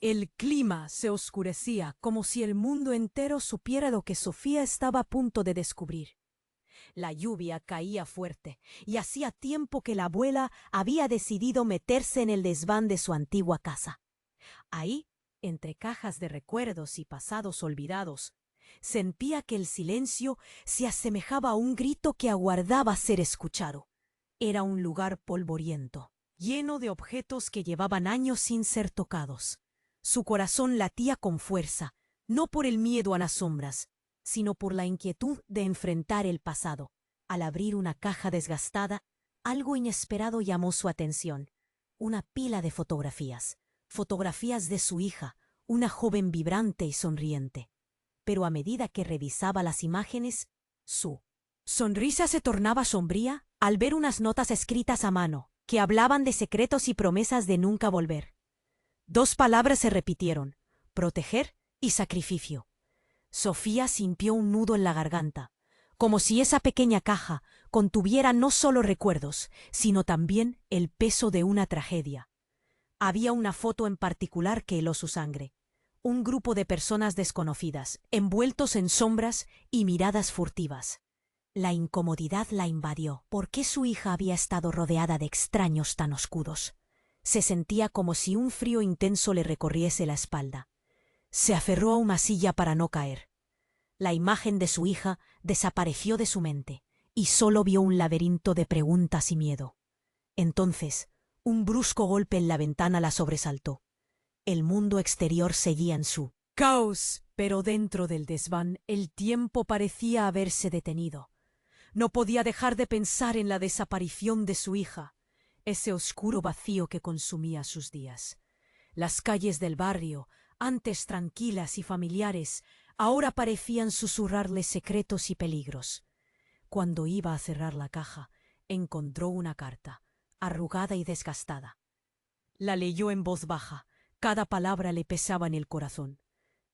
El clima se oscurecía como si el mundo entero supiera lo que Sofía estaba a punto de descubrir. La lluvia caía fuerte, y hacía tiempo que la abuela había decidido meterse en el desván de su antigua casa. Ahí, entre cajas de recuerdos y pasados olvidados, sentía que el silencio se asemejaba a un grito que aguardaba ser escuchado. Era un lugar polvoriento, lleno de objetos que llevaban años sin ser tocados. Su corazón latía con fuerza, no por el miedo a las sombras, sino por la inquietud de enfrentar el pasado. Al abrir una caja desgastada, algo inesperado llamó su atención. Una pila de fotografías. Fotografías de su hija, una joven vibrante y sonriente. Pero a medida que revisaba las imágenes, su sonrisa se tornaba sombría al ver unas notas escritas a mano, que hablaban de secretos y promesas de nunca volver. Dos palabras se repitieron: proteger y sacrificio. Sofía sintió un nudo en la garganta, como si esa pequeña caja contuviera no solo recuerdos, sino también el peso de una tragedia. Había una foto en particular que heló su sangre. Un grupo de personas desconocidas, envueltos en sombras y miradas furtivas. La incomodidad la invadió. ¿Por qué su hija había estado rodeada de extraños tan oscuros? Se sentía como si un frío intenso le recorriese la espalda. Se aferró a una silla para no caer. La imagen de su hija desapareció de su mente, y solo vio un laberinto de preguntas y miedo. Entonces, un brusco golpe en la ventana la sobresaltó. El mundo exterior seguía en su caos, pero dentro del desván el tiempo parecía haberse detenido. No podía dejar de pensar en la desaparición de su hija, ese oscuro vacío que consumía sus días. Las calles del barrio, antes tranquilas y familiares, ahora parecían susurrarle secretos y peligros. Cuando iba a cerrar la caja, encontró una carta, arrugada y desgastada. La leyó en voz baja. Cada palabra le pesaba en el corazón.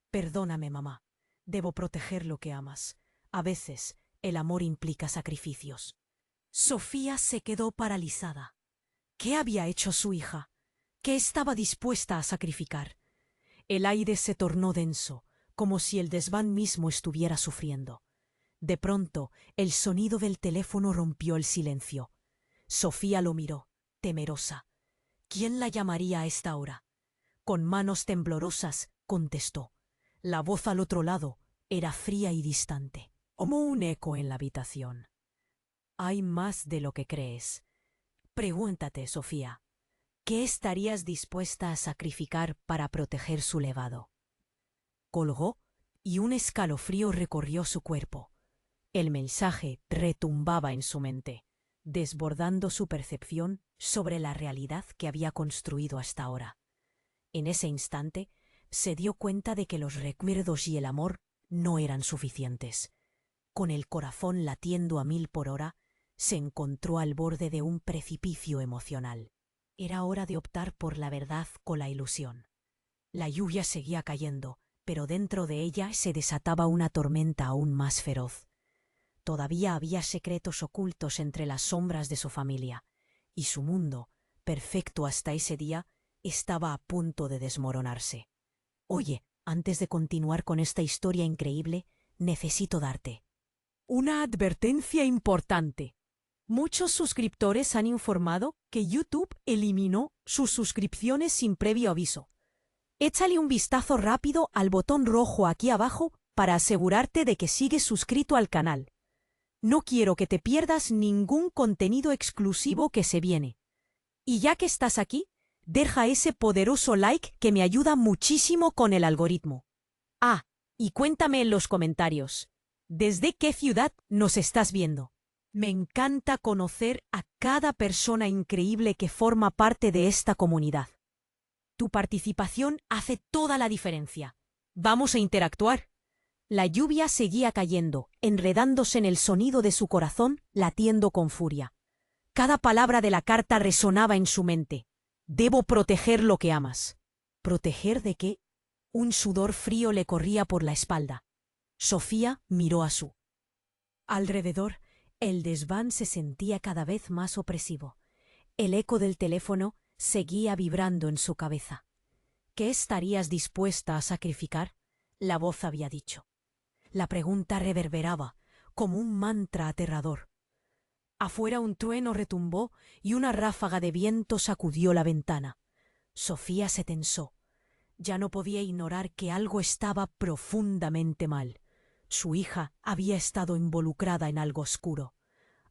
Perdóname, mamá. Debo proteger lo que amas. A veces, el amor implica sacrificios. Sofía se quedó paralizada. ¿Qué había hecho su hija? ¿Qué estaba dispuesta a sacrificar? El aire se tornó denso, como si el desván mismo estuviera sufriendo. De pronto, el sonido del teléfono rompió el silencio. Sofía lo miró, temerosa. ¿Quién la llamaría a esta hora? Con manos temblorosas, contestó. La voz al otro lado era fría y distante, como un eco en la habitación. Hay más de lo que crees. Pregúntate, Sofía, ¿qué estarías dispuesta a sacrificar para proteger su legado? Colgó y un escalofrío recorrió su cuerpo. El mensaje retumbaba en su mente, desbordando su percepción sobre la realidad que había construido hasta ahora. En ese instante, se dio cuenta de que los recuerdos y el amor no eran suficientes. Con el corazón latiendo a 1000 por hora, se encontró al borde de un precipicio emocional. Era hora de optar por la verdad con la ilusión. La lluvia seguía cayendo, pero dentro de ella se desataba una tormenta aún más feroz. Todavía había secretos ocultos entre las sombras de su familia, y su mundo, perfecto hasta ese día, estaba a punto de desmoronarse. Oye, antes de continuar con esta historia increíble, necesito darte una advertencia importante. Muchos suscriptores han informado que YouTube eliminó sus suscripciones sin previo aviso. Échale un vistazo rápido al botón rojo aquí abajo para asegurarte de que sigues suscrito al canal. No quiero que te pierdas ningún contenido exclusivo que se viene. Y ya que estás aquí, deja ese poderoso like que me ayuda muchísimo con el algoritmo. Ah, y cuéntame en los comentarios, ¿desde qué ciudad nos estás viendo? Me encanta conocer a cada persona increíble que forma parte de esta comunidad. Tu participación hace toda la diferencia. Vamos a interactuar. La lluvia seguía cayendo, enredándose en el sonido de su corazón, latiendo con furia. Cada palabra de la carta resonaba en su mente. Debo proteger lo que amas. ¿Proteger de qué? Un sudor frío le corría por la espalda. Sofía miró a su alrededor. El desván se sentía cada vez más opresivo. El eco del teléfono seguía vibrando en su cabeza. ¿Qué estarías dispuesta a sacrificar? La voz había dicho. La pregunta reverberaba, como un mantra aterrador. Afuera un trueno retumbó y una ráfaga de viento sacudió la ventana. Sofía se tensó. Ya no podía ignorar que algo estaba profundamente mal. Su hija había estado involucrada en algo oscuro,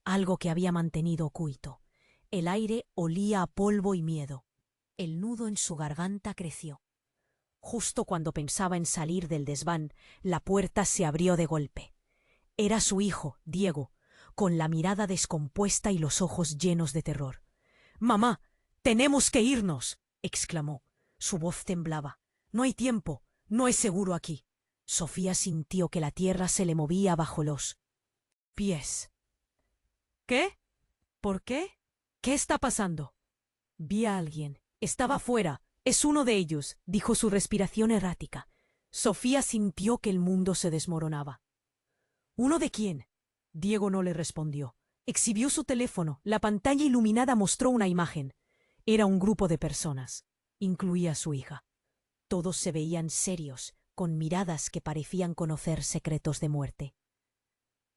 algo que había mantenido oculto. El aire olía a polvo y miedo. El nudo en su garganta creció. Justo cuando pensaba en salir del desván, la puerta se abrió de golpe. Era su hijo, Diego, con la mirada descompuesta y los ojos llenos de terror. «¡Mamá! ¡Tenemos que irnos!», exclamó. Su voz temblaba. «No hay tiempo. No es seguro aquí». Sofía sintió que la tierra se le movía bajo los pies. «¿Qué? ¿Por qué? ¿Qué está pasando?» «Vi a alguien. Estaba afuera. Es uno de ellos», dijo su respiración errática. Sofía sintió que el mundo se desmoronaba. «¿Uno de quién?». Diego no le respondió. Exhibió su teléfono. La pantalla iluminada mostró una imagen. Era un grupo de personas. Incluía a su hija. Todos se veían serios, con miradas que parecían conocer secretos de muerte.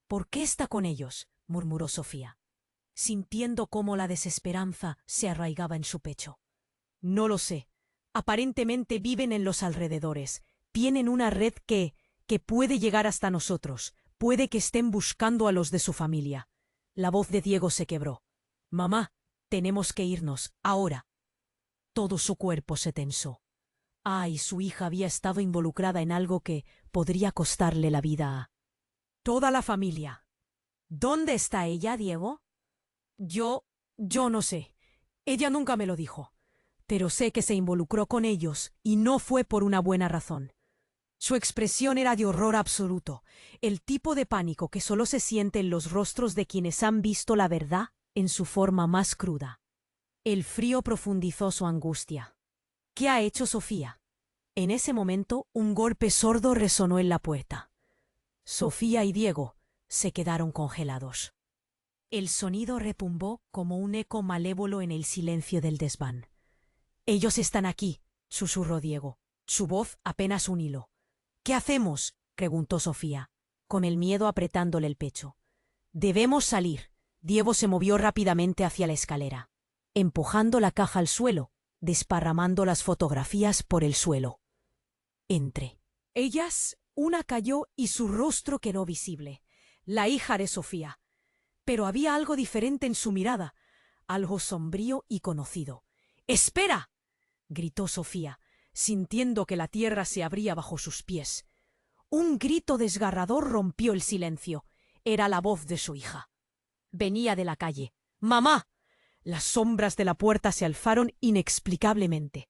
«¿Por qué está con ellos?», murmuró Sofía, sintiendo cómo la desesperanza se arraigaba en su pecho. «No lo sé. Aparentemente viven en los alrededores. Tienen una red que puede llegar hasta nosotros. Puede que estén buscando a los de su familia». La voz de Diego se quebró. «Mamá, tenemos que irnos, ahora». Todo su cuerpo se tensó. Ay, su hija había estado involucrada en algo que podría costarle la vida a toda la familia. «¿Dónde está ella, Diego?». Yo no sé. Ella nunca me lo dijo. Pero sé que se involucró con ellos y no fue por una buena razón. Su expresión era de horror absoluto, el tipo de pánico que solo se siente en los rostros de quienes han visto la verdad en su forma más cruda. El frío profundizó su angustia. ¿Qué ha hecho Sofía? En ese momento, un golpe sordo resonó en la puerta. Sofía y Diego se quedaron congelados. El sonido retumbó como un eco malévolo en el silencio del desván. «Ellos están aquí», susurró Diego, su voz apenas un hilo. «¿Qué hacemos?», preguntó Sofía, con el miedo apretándole el pecho. «Debemos salir». Diego se movió rápidamente hacia la escalera, empujando la caja al suelo, desparramando las fotografías por el suelo. Entre ellas, una cayó y su rostro quedó visible. La hija de Sofía. Pero había algo diferente en su mirada, algo sombrío y conocido. «¡Espera!», gritó Sofía, sintiendo que la tierra se abría bajo sus pies. Un grito desgarrador rompió el silencio. Era la voz de su hija. Venía de la calle. «¡Mamá!». Las sombras de la puerta se alzaron inexplicablemente.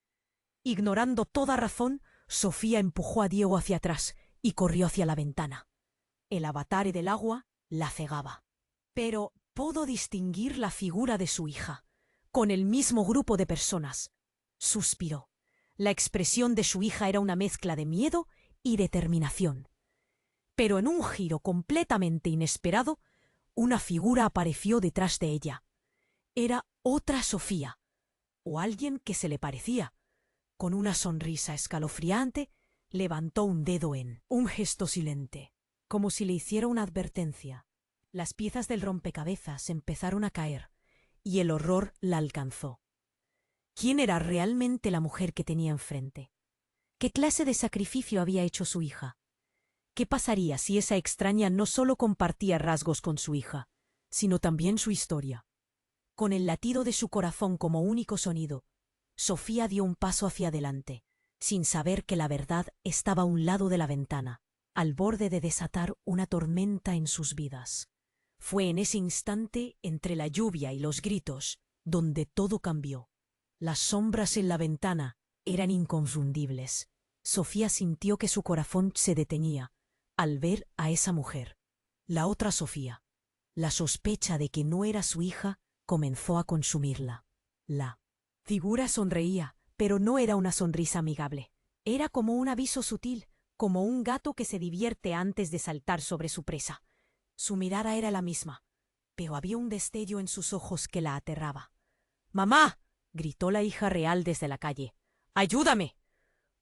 Ignorando toda razón, Sofía empujó a Diego hacia atrás y corrió hacia la ventana. El avatar del agua la cegaba. Pero pudo distinguir la figura de su hija, con el mismo grupo de personas. Suspiró. La expresión de su hija era una mezcla de miedo y determinación. Pero en un giro completamente inesperado, una figura apareció detrás de ella. Era otra Sofía, o alguien que se le parecía. Con una sonrisa escalofriante, levantó un dedo en un gesto silente, como si le hiciera una advertencia. Las piezas del rompecabezas empezaron a caer, y el horror la alcanzó. ¿Quién era realmente la mujer que tenía enfrente? ¿Qué clase de sacrificio había hecho su hija? ¿Qué pasaría si esa extraña no solo compartía rasgos con su hija, sino también su historia? Con el latido de su corazón como único sonido, Sofía dio un paso hacia adelante, sin saber que la verdad estaba a un lado de la ventana, al borde de desatar una tormenta en sus vidas. Fue en ese instante, entre la lluvia y los gritos, donde todo cambió. Las sombras en la ventana eran inconfundibles. Sofía sintió que su corazón se detenía al ver a esa mujer. La otra Sofía. La sospecha de que no era su hija comenzó a consumirla. La figura sonreía, pero no era una sonrisa amigable. Era como un aviso sutil, como un gato que se divierte antes de saltar sobre su presa. Su mirada era la misma, pero había un destello en sus ojos que la aterraba. «¡Mamá!», gritó la hija real desde la calle. «¡Ayúdame!».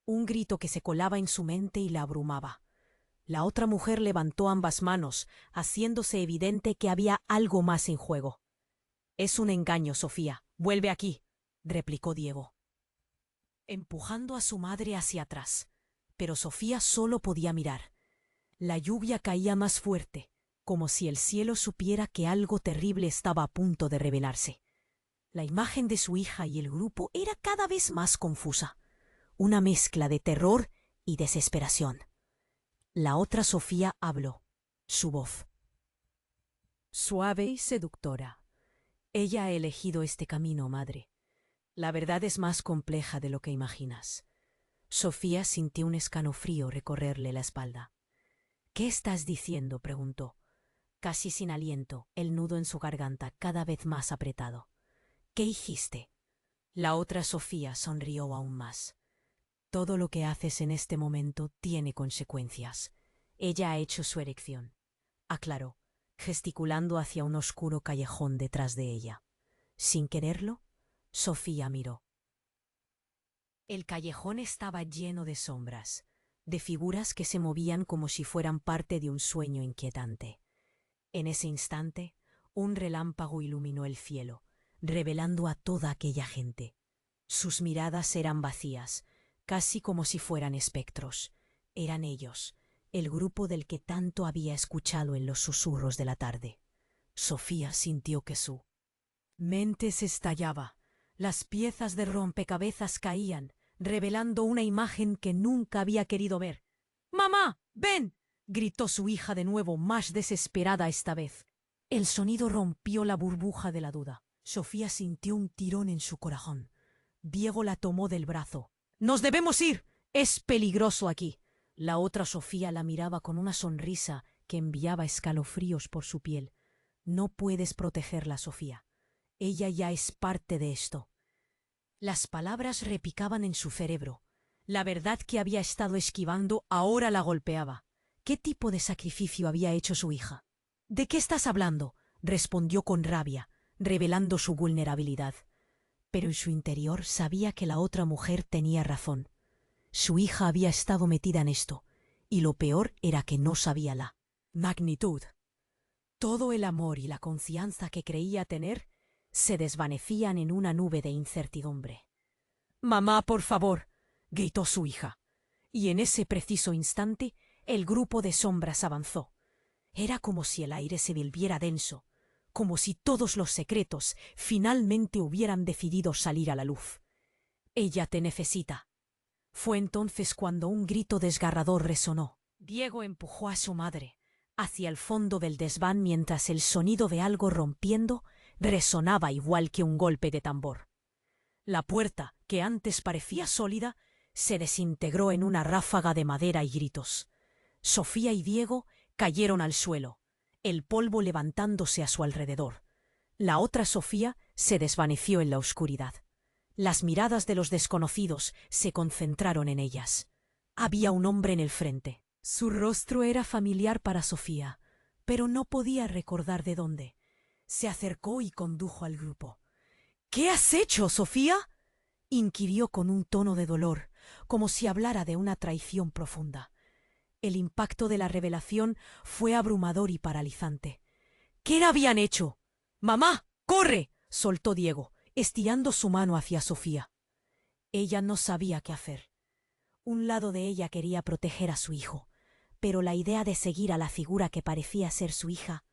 Un grito que se colaba en su mente y la abrumaba. La otra mujer levantó ambas manos, haciéndose evidente que había algo más en juego. «Es un engaño, Sofía. Vuelve aquí», replicó Diego, empujando a su madre hacia atrás. Pero Sofía solo podía mirar. La lluvia caía más fuerte, como si el cielo supiera que algo terrible estaba a punto de revelarse. La imagen de su hija y el grupo era cada vez más confusa, una mezcla de terror y desesperación. La otra Sofía habló, su voz suave y seductora. «Ella ha elegido este camino, madre. La verdad es más compleja de lo que imaginas». Sofía sintió un escalofrío recorrerle la espalda. «¿Qué estás diciendo?», preguntó, casi sin aliento, el nudo en su garganta cada vez más apretado. «¿Qué hiciste?». La otra Sofía sonrió aún más. «Todo lo que haces en este momento tiene consecuencias. Ella ha hecho su elección», aclaró, gesticulando hacia un oscuro callejón detrás de ella. Sin quererlo, Sofía miró. El callejón estaba lleno de sombras, de figuras que se movían como si fueran parte de un sueño inquietante. En ese instante, un relámpago iluminó el cielo, revelando a toda aquella gente. Sus miradas eran vacías, casi como si fueran espectros. Eran ellos, el grupo del que tanto había escuchado en los susurros de la tarde. Sofía sintió que su mente se estallaba. Las piezas de rompecabezas caían, revelando una imagen que nunca había querido ver. «¡Mamá, ven!», gritó su hija de nuevo, más desesperada esta vez. El sonido rompió la burbuja de la duda. Sofía sintió un tirón en su corazón. Diego la tomó del brazo. «¡Nos debemos ir! Es peligroso aquí». La otra Sofía la miraba con una sonrisa que enviaba escalofríos por su piel. «No puedes protegerla, Sofía. Ella ya es parte de esto». Las palabras repicaban en su cerebro. La verdad que había estado esquivando ahora la golpeaba. ¿Qué tipo de sacrificio había hecho su hija? «¿De qué estás hablando?», respondió con rabia, revelando su vulnerabilidad. Pero en su interior sabía que la otra mujer tenía razón. Su hija había estado metida en esto, y lo peor era que no sabía la magnitud. Todo el amor y la confianza que creía tener se desvanecían en una nube de incertidumbre. «Mamá, por favor», gritó su hija, y en ese preciso instante el grupo de sombras avanzó. Era como si el aire se volviera denso, como si todos los secretos finalmente hubieran decidido salir a la luz. «Ella te necesita». Fue entonces cuando un grito desgarrador resonó. Diego empujó a su madre hacia el fondo del desván mientras el sonido de algo rompiendo resonaba igual que un golpe de tambor. La puerta, que antes parecía sólida, se desintegró en una ráfaga de madera y gritos. Sofía y Diego cayeron al suelo, el polvo levantándose a su alrededor. La otra Sofía se desvaneció en la oscuridad. Las miradas de los desconocidos se concentraron en ellas. Había un hombre en el frente. Su rostro era familiar para Sofía, pero no podía recordar de dónde. Se acercó y condujo al grupo. «¿Qué has hecho, Sofía?», inquirió con un tono de dolor, como si hablara de una traición profunda. El impacto de la revelación fue abrumador y paralizante. «¿Qué le habían hecho?». «¡Mamá, corre!», soltó Diego, estirando su mano hacia Sofía. Ella no sabía qué hacer. Un lado de ella quería proteger a su hijo, pero la idea de seguir a la figura que parecía ser su hija,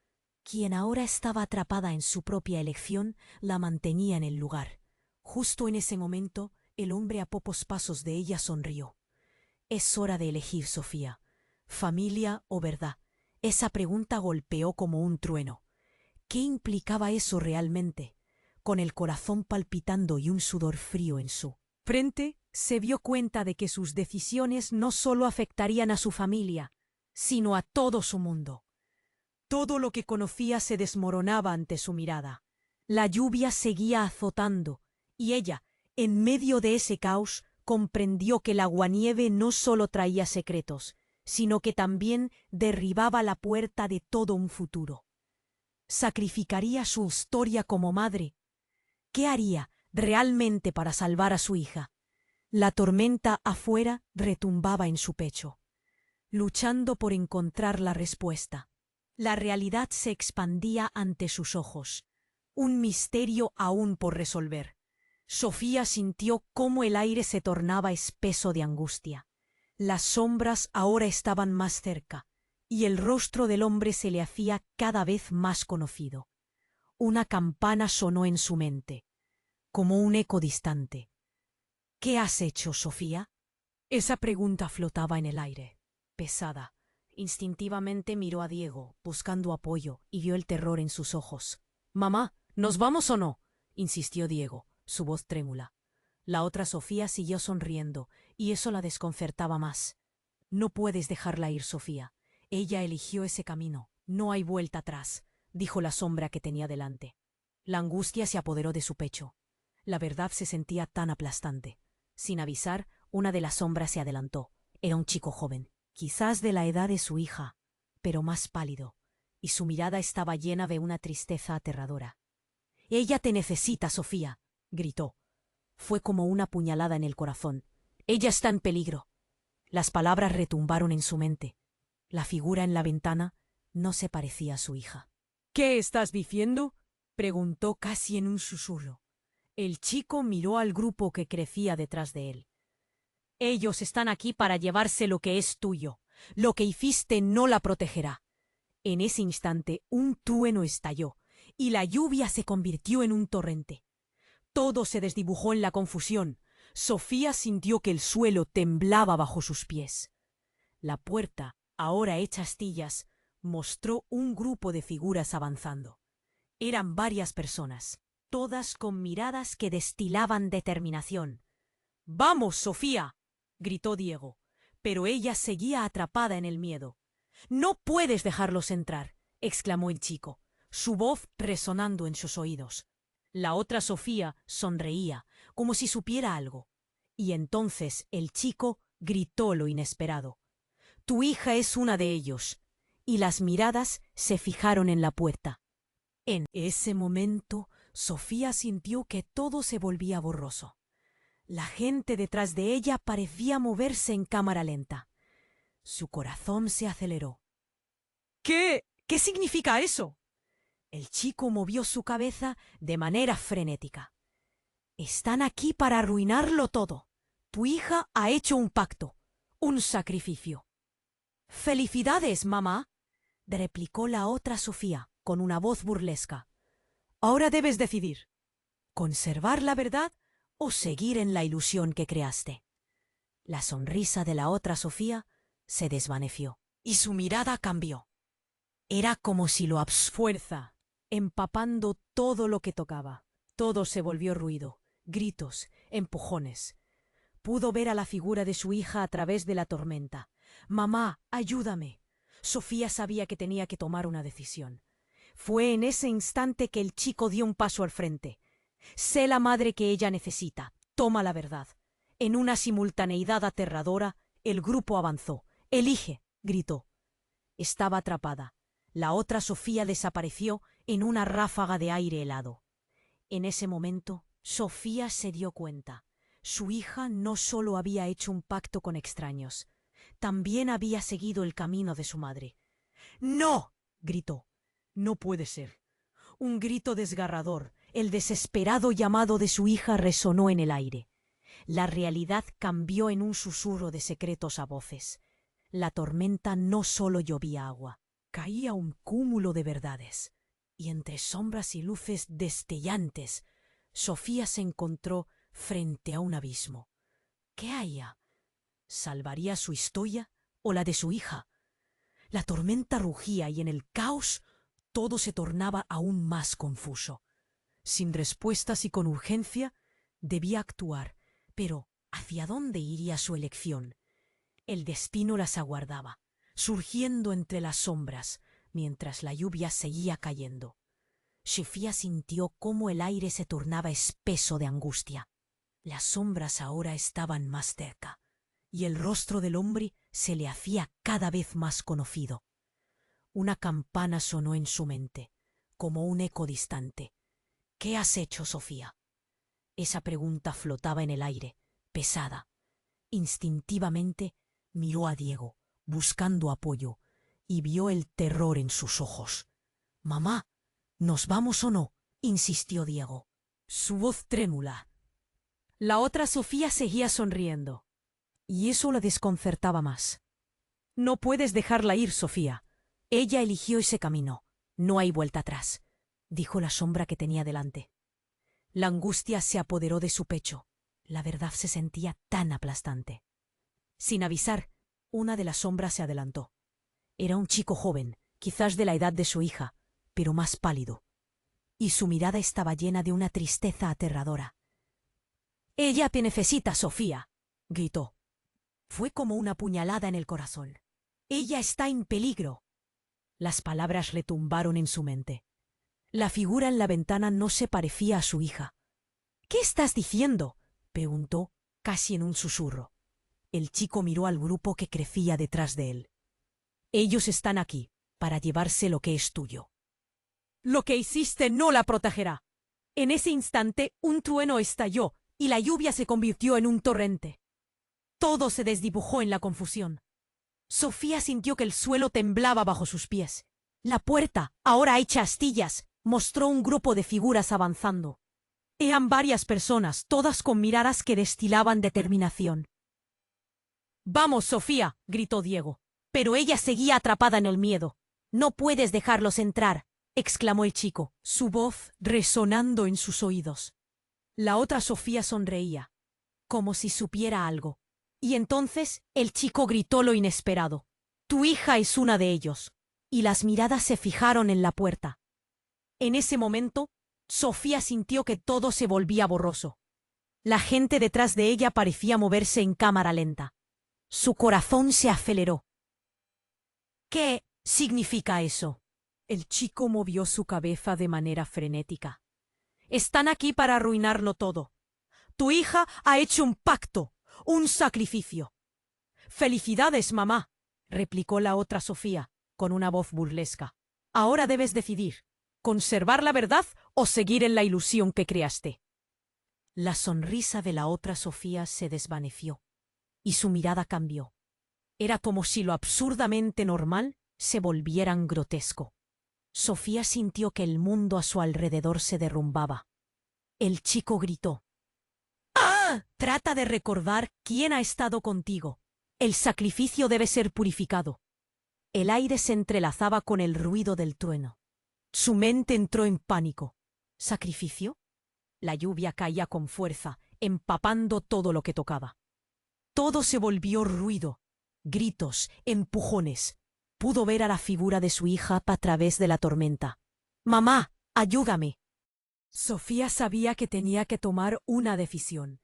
quien ahora estaba atrapada en su propia elección, la mantenía en el lugar. Justo en ese momento, el hombre a pocos pasos de ella sonrió. «Es hora de elegir, Sofía. ¿Familia o verdad?». Esa pregunta golpeó como un trueno. ¿Qué implicaba eso realmente? Con el corazón palpitando y un sudor frío en su frente, se dio cuenta de que sus decisiones no solo afectarían a su familia, sino a todo su mundo. Todo lo que conocía se desmoronaba ante su mirada. La lluvia seguía azotando, y ella, en medio de ese caos, comprendió que el aguanieve no solo traía secretos, sino que también derribaba la puerta de todo un futuro. ¿Sacrificaría su historia como madre? ¿Qué haría realmente para salvar a su hija? La tormenta afuera retumbaba en su pecho, luchando por encontrar la respuesta. La realidad se expandía ante sus ojos, un misterio aún por resolver. Sofía sintió cómo el aire se tornaba espeso de angustia. Las sombras ahora estaban más cerca, y el rostro del hombre se le hacía cada vez más conocido. Una campana sonó en su mente, como un eco distante. ¿Qué has hecho, Sofía? Esa pregunta flotaba en el aire, pesada. Instintivamente miró a Diego, buscando apoyo, y vio el terror en sus ojos. «Mamá, ¿nos vamos o no?», insistió Diego, su voz trémula. La otra Sofía siguió sonriendo, y eso la desconcertaba más. «No puedes dejarla ir, Sofía. Ella eligió ese camino. No hay vuelta atrás», dijo la sombra que tenía delante. La angustia se apoderó de su pecho. La verdad se sentía tan aplastante. Sin avisar, una de las sombras se adelantó. Era un chico joven, quizás de la edad de su hija, pero más pálido, y su mirada estaba llena de una tristeza aterradora. «Ella te necesita, Sofía», gritó. Fue como una puñalada en el corazón. «Ella está en peligro». Las palabras retumbaron en su mente. La figura en la ventana no se parecía a su hija. «¿Qué estás diciendo?», preguntó casi en un susurro. El chico miró al grupo que crecía detrás de él. «Ellos están aquí para llevarse lo que es tuyo. Lo que hiciste no la protegerá». En ese instante un trueno estalló, y la lluvia se convirtió en un torrente. Todo se desdibujó en la confusión. Sofía sintió que el suelo temblaba bajo sus pies. La puerta, ahora hecha astillas, mostró un grupo de figuras avanzando. Eran varias personas, todas con miradas que destilaban determinación. «¡Vamos, Sofía!», gritó Diego, pero ella seguía atrapada en el miedo. «No puedes dejarlos entrar», exclamó el chico, su voz resonando en sus oídos. La otra Sofía sonreía, como si supiera algo. Y entonces el chico gritó lo inesperado. «Tu hija es una de ellos». Y las miradas se fijaron en la puerta. En ese momento, Sofía sintió que todo se volvía borroso. La gente detrás de ella parecía moverse en cámara lenta. Su corazón se aceleró. ¿Qué significa eso?». El chico movió su cabeza de manera frenética. «Están aquí para arruinarlo todo. Tu hija ha hecho un pacto, un sacrificio». «¡Felicidades, mamá!», replicó la otra Sofía con una voz burlesca. «Ahora debes decidir, ¿conservar la verdad o seguir en la ilusión que creaste?». La sonrisa de la otra Sofía se desvaneció y su mirada cambió. Era como si lo fuerza, empapando todo lo que tocaba. Todo se volvió ruido, gritos, empujones. Pudo ver a la figura de su hija a través de la tormenta. «Mamá, ayúdame». Sofía sabía que tenía que tomar una decisión. Fue en ese instante que el chico dio un paso al frente. «Sé la madre que ella necesita. Toma la verdad». En una simultaneidad aterradora, el grupo avanzó. «Elige», gritó. Estaba atrapada. La otra Sofía desapareció en una ráfaga de aire helado. En ese momento, Sofía se dio cuenta. Su hija no solo había hecho un pacto con extraños, también había seguido el camino de su madre. «¡No!», gritó. «No puede ser». Un grito desgarrador, el desesperado llamado de su hija resonó en el aire. La realidad cambió en un susurro de secretos a voces. La tormenta no solo llovía agua, caía un cúmulo de verdades. Y entre sombras y luces destellantes, Sofía se encontró frente a un abismo. ¿Qué haría? ¿Salvaría su historia o la de su hija? La tormenta rugía y en el caos todo se tornaba aún más confuso. Sin respuestas y con urgencia, debía actuar, pero ¿hacia dónde iría su elección? El destino las aguardaba, surgiendo entre las sombras, mientras la lluvia seguía cayendo. Sofía sintió cómo el aire se tornaba espeso de angustia. Las sombras ahora estaban más cerca, y el rostro del hombre se le hacía cada vez más conocido. Una campana sonó en su mente, como un eco distante. «¿Qué has hecho, Sofía?». Esa pregunta flotaba en el aire, pesada. Instintivamente miró a Diego, buscando apoyo, y vio el terror en sus ojos. «Mamá, ¿nos vamos o no?», insistió Diego, su voz trémula. La otra Sofía seguía sonriendo, y eso la desconcertaba más. «No puedes dejarla ir, Sofía. Ella eligió ese camino. No hay vuelta atrás», dijo la sombra que tenía delante. La angustia se apoderó de su pecho. La verdad se sentía tan aplastante. Sin avisar, una de las sombras se adelantó. Era un chico joven, quizás de la edad de su hija, pero más pálido, y su mirada estaba llena de una tristeza aterradora. «Ella te necesita, Sofía», gritó. Fue como una puñalada en el corazón. «Ella está en peligro». Las palabras retumbaron en su mente. La figura en la ventana no se parecía a su hija. «¿Qué estás diciendo?», preguntó, casi en un susurro. El chico miró al grupo que crecía detrás de él. «Ellos están aquí para llevarse lo que es tuyo. Lo que hiciste no la protegerá». En ese instante un trueno estalló y la lluvia se convirtió en un torrente. Todo se desdibujó en la confusión. Sofía sintió que el suelo temblaba bajo sus pies. La puerta, ahora hecha astillas, mostró un grupo de figuras avanzando. Eran varias personas, todas con miradas que destilaban determinación. «Vamos, Sofía», gritó Diego, pero ella seguía atrapada en el miedo. «No puedes dejarlos entrar», exclamó el chico, su voz resonando en sus oídos. La otra Sofía sonreía, como si supiera algo. Y entonces el chico gritó lo inesperado. «Tu hija es una de ellos». Y las miradas se fijaron en la puerta. En ese momento, Sofía sintió que todo se volvía borroso. La gente detrás de ella parecía moverse en cámara lenta. Su corazón se aceleró. «¿Qué significa eso?». El chico movió su cabeza de manera frenética. «Están aquí para arruinarlo todo. Tu hija ha hecho un pacto, un sacrificio». «Felicidades, mamá», replicó la otra Sofía, con una voz burlesca. «Ahora debes decidir, conservar la verdad o seguir en la ilusión que creaste». La sonrisa de la otra Sofía se desvaneció, y su mirada cambió. Era como si lo absurdamente normal se volviera grotesco. Sofía sintió que el mundo a su alrededor se derrumbaba. El chico gritó: «¡Ah! Trata de recordar quién ha estado contigo. El sacrificio debe ser purificado». El aire se entrelazaba con el ruido del trueno. Su mente entró en pánico. ¿Sacrificio? La lluvia caía con fuerza, empapando todo lo que tocaba. Todo se volvió ruido, gritos, empujones. Pudo ver a la figura de su hija a través de la tormenta. «Mamá, ayúdame». Sofía sabía que tenía que tomar una decisión.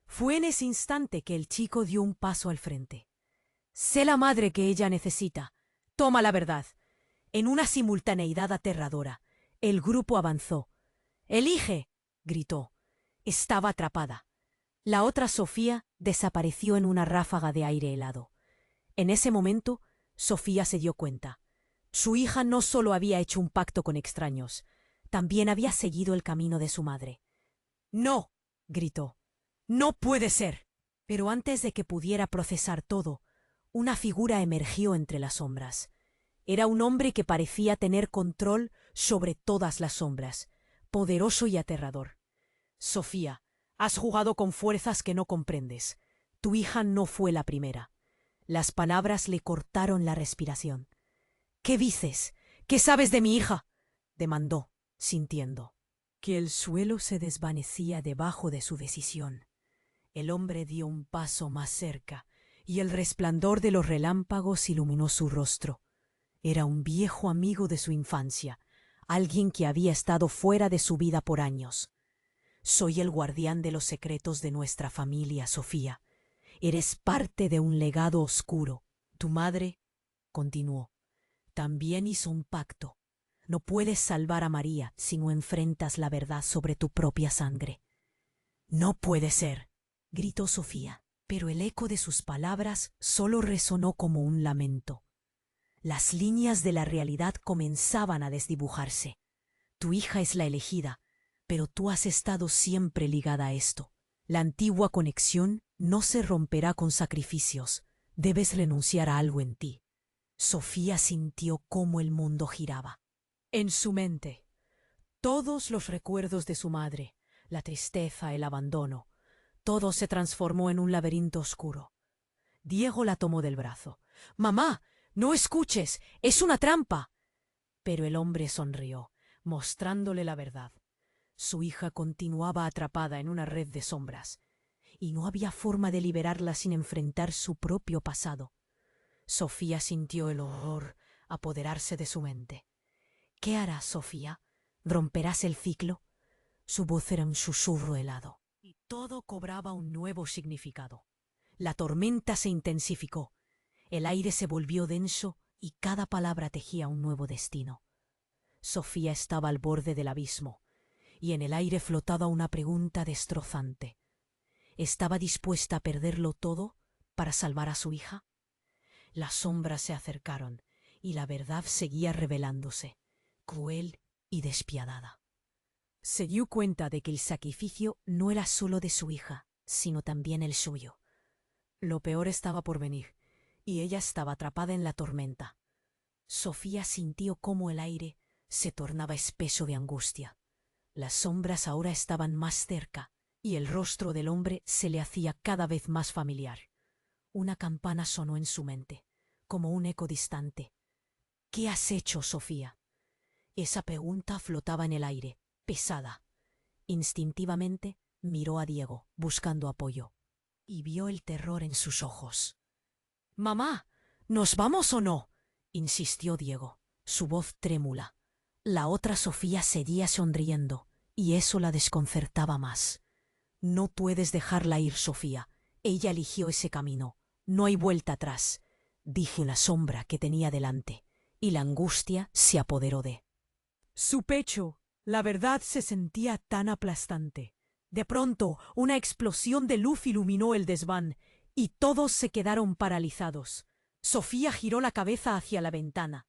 Fue en ese instante que el chico dio un paso al frente. «Sé la madre que ella necesita. Toma la verdad». En una simultaneidad aterradora, el grupo avanzó. «¡Elige!», gritó. Estaba atrapada. La otra Sofía desapareció en una ráfaga de aire helado. En ese momento, Sofía se dio cuenta. Su hija no solo había hecho un pacto con extraños, también había seguido el camino de su madre. «¡No!», gritó. «¡No puede ser!». Pero antes de que pudiera procesar todo, una figura emergió entre las sombras. Era un hombre que parecía tener control sobre todas las sombras, poderoso y aterrador. «Sofía, has jugado con fuerzas que no comprendes. Tu hija no fue la primera». Las palabras le cortaron la respiración. «¿Qué dices? ¿Qué sabes de mi hija?», demandó, sintiendo que el suelo se desvanecía debajo de su decisión. El hombre dio un paso más cerca, y el resplandor de los relámpagos iluminó su rostro. Era un viejo amigo de su infancia, alguien que había estado fuera de su vida por años. «Soy el guardián de los secretos de nuestra familia, Sofía. Eres parte de un legado oscuro. Tu madre», continuó, «también hizo un pacto. No puedes salvar a María si no enfrentas la verdad sobre tu propia sangre». «No puede ser», gritó Sofía, pero el eco de sus palabras solo resonó como un lamento. Las líneas de la realidad comenzaban a desdibujarse. Tu hija es la elegida, pero tú has estado siempre ligada a esto. La antigua conexión No se romperá con sacrificios. Debes renunciar a algo en ti. Sofía sintió cómo el mundo giraba. En su mente, todos los recuerdos de su madre, la tristeza, el abandono, todo se transformó en un laberinto oscuro. Diego la tomó del brazo. «Mamá, no escuches, es una trampa». Pero el hombre sonrió, mostrándole la verdad. Su hija continuaba atrapada en una red de sombras, y no había forma de liberarla sin enfrentar su propio pasado. Sofía sintió el horror apoderarse de su mente. «¿Qué harás, Sofía? ¿Romperás el ciclo?» Su voz era un susurro helado, y todo cobraba un nuevo significado. La tormenta se intensificó, el aire se volvió denso y cada palabra tejía un nuevo destino. Sofía estaba al borde del abismo, y en el aire flotaba una pregunta destrozante. ¿Estaba dispuesta a perderlo todo para salvar a su hija? Las sombras se acercaron, y la verdad seguía revelándose, cruel y despiadada. Se dio cuenta de que el sacrificio no era solo de su hija, sino también el suyo. Lo peor estaba por venir, y ella estaba atrapada en la tormenta. Sofía sintió cómo el aire se tornaba espeso de angustia. Las sombras ahora estaban más cerca, y el rostro del hombre se le hacía cada vez más familiar. Una campana sonó en su mente, como un eco distante. «¿Qué has hecho, Sofía?» Esa pregunta flotaba en el aire, pesada. Instintivamente miró a Diego, buscando apoyo, y vio el terror en sus ojos. «Mamá, ¿nos vamos o no?», insistió Diego, su voz trémula. La otra Sofía seguía sonriendo, y eso la desconcertaba más. «No puedes dejarla ir, Sofía. Ella eligió ese camino. No hay vuelta atrás», dijo la sombra que tenía delante, y la angustia se apoderó de su pecho. La verdad se sentía tan aplastante. De pronto, una explosión de luz iluminó el desván, y todos se quedaron paralizados. Sofía giró la cabeza hacia la ventana.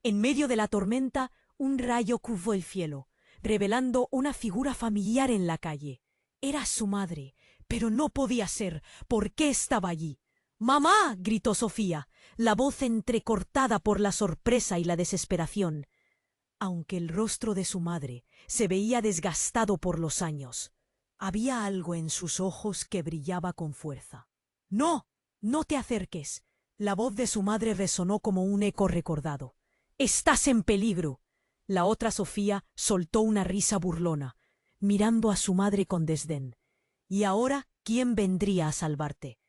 En medio de la tormenta, un rayo cruzó el cielo, revelando una figura familiar en la calle. Era su madre, pero no podía ser. ¿Por qué estaba allí? «¡Mamá!», gritó Sofía, la voz entrecortada por la sorpresa y la desesperación. Aunque el rostro de su madre se veía desgastado por los años, había algo en sus ojos que brillaba con fuerza. «¡No! ¡No te acerques!», la voz de su madre resonó como un eco recordado. «¡Estás en peligro!». La otra Sofía soltó una risa burlona, mirando a su madre con desdén. «¿Y ahora quién vendría a salvarte?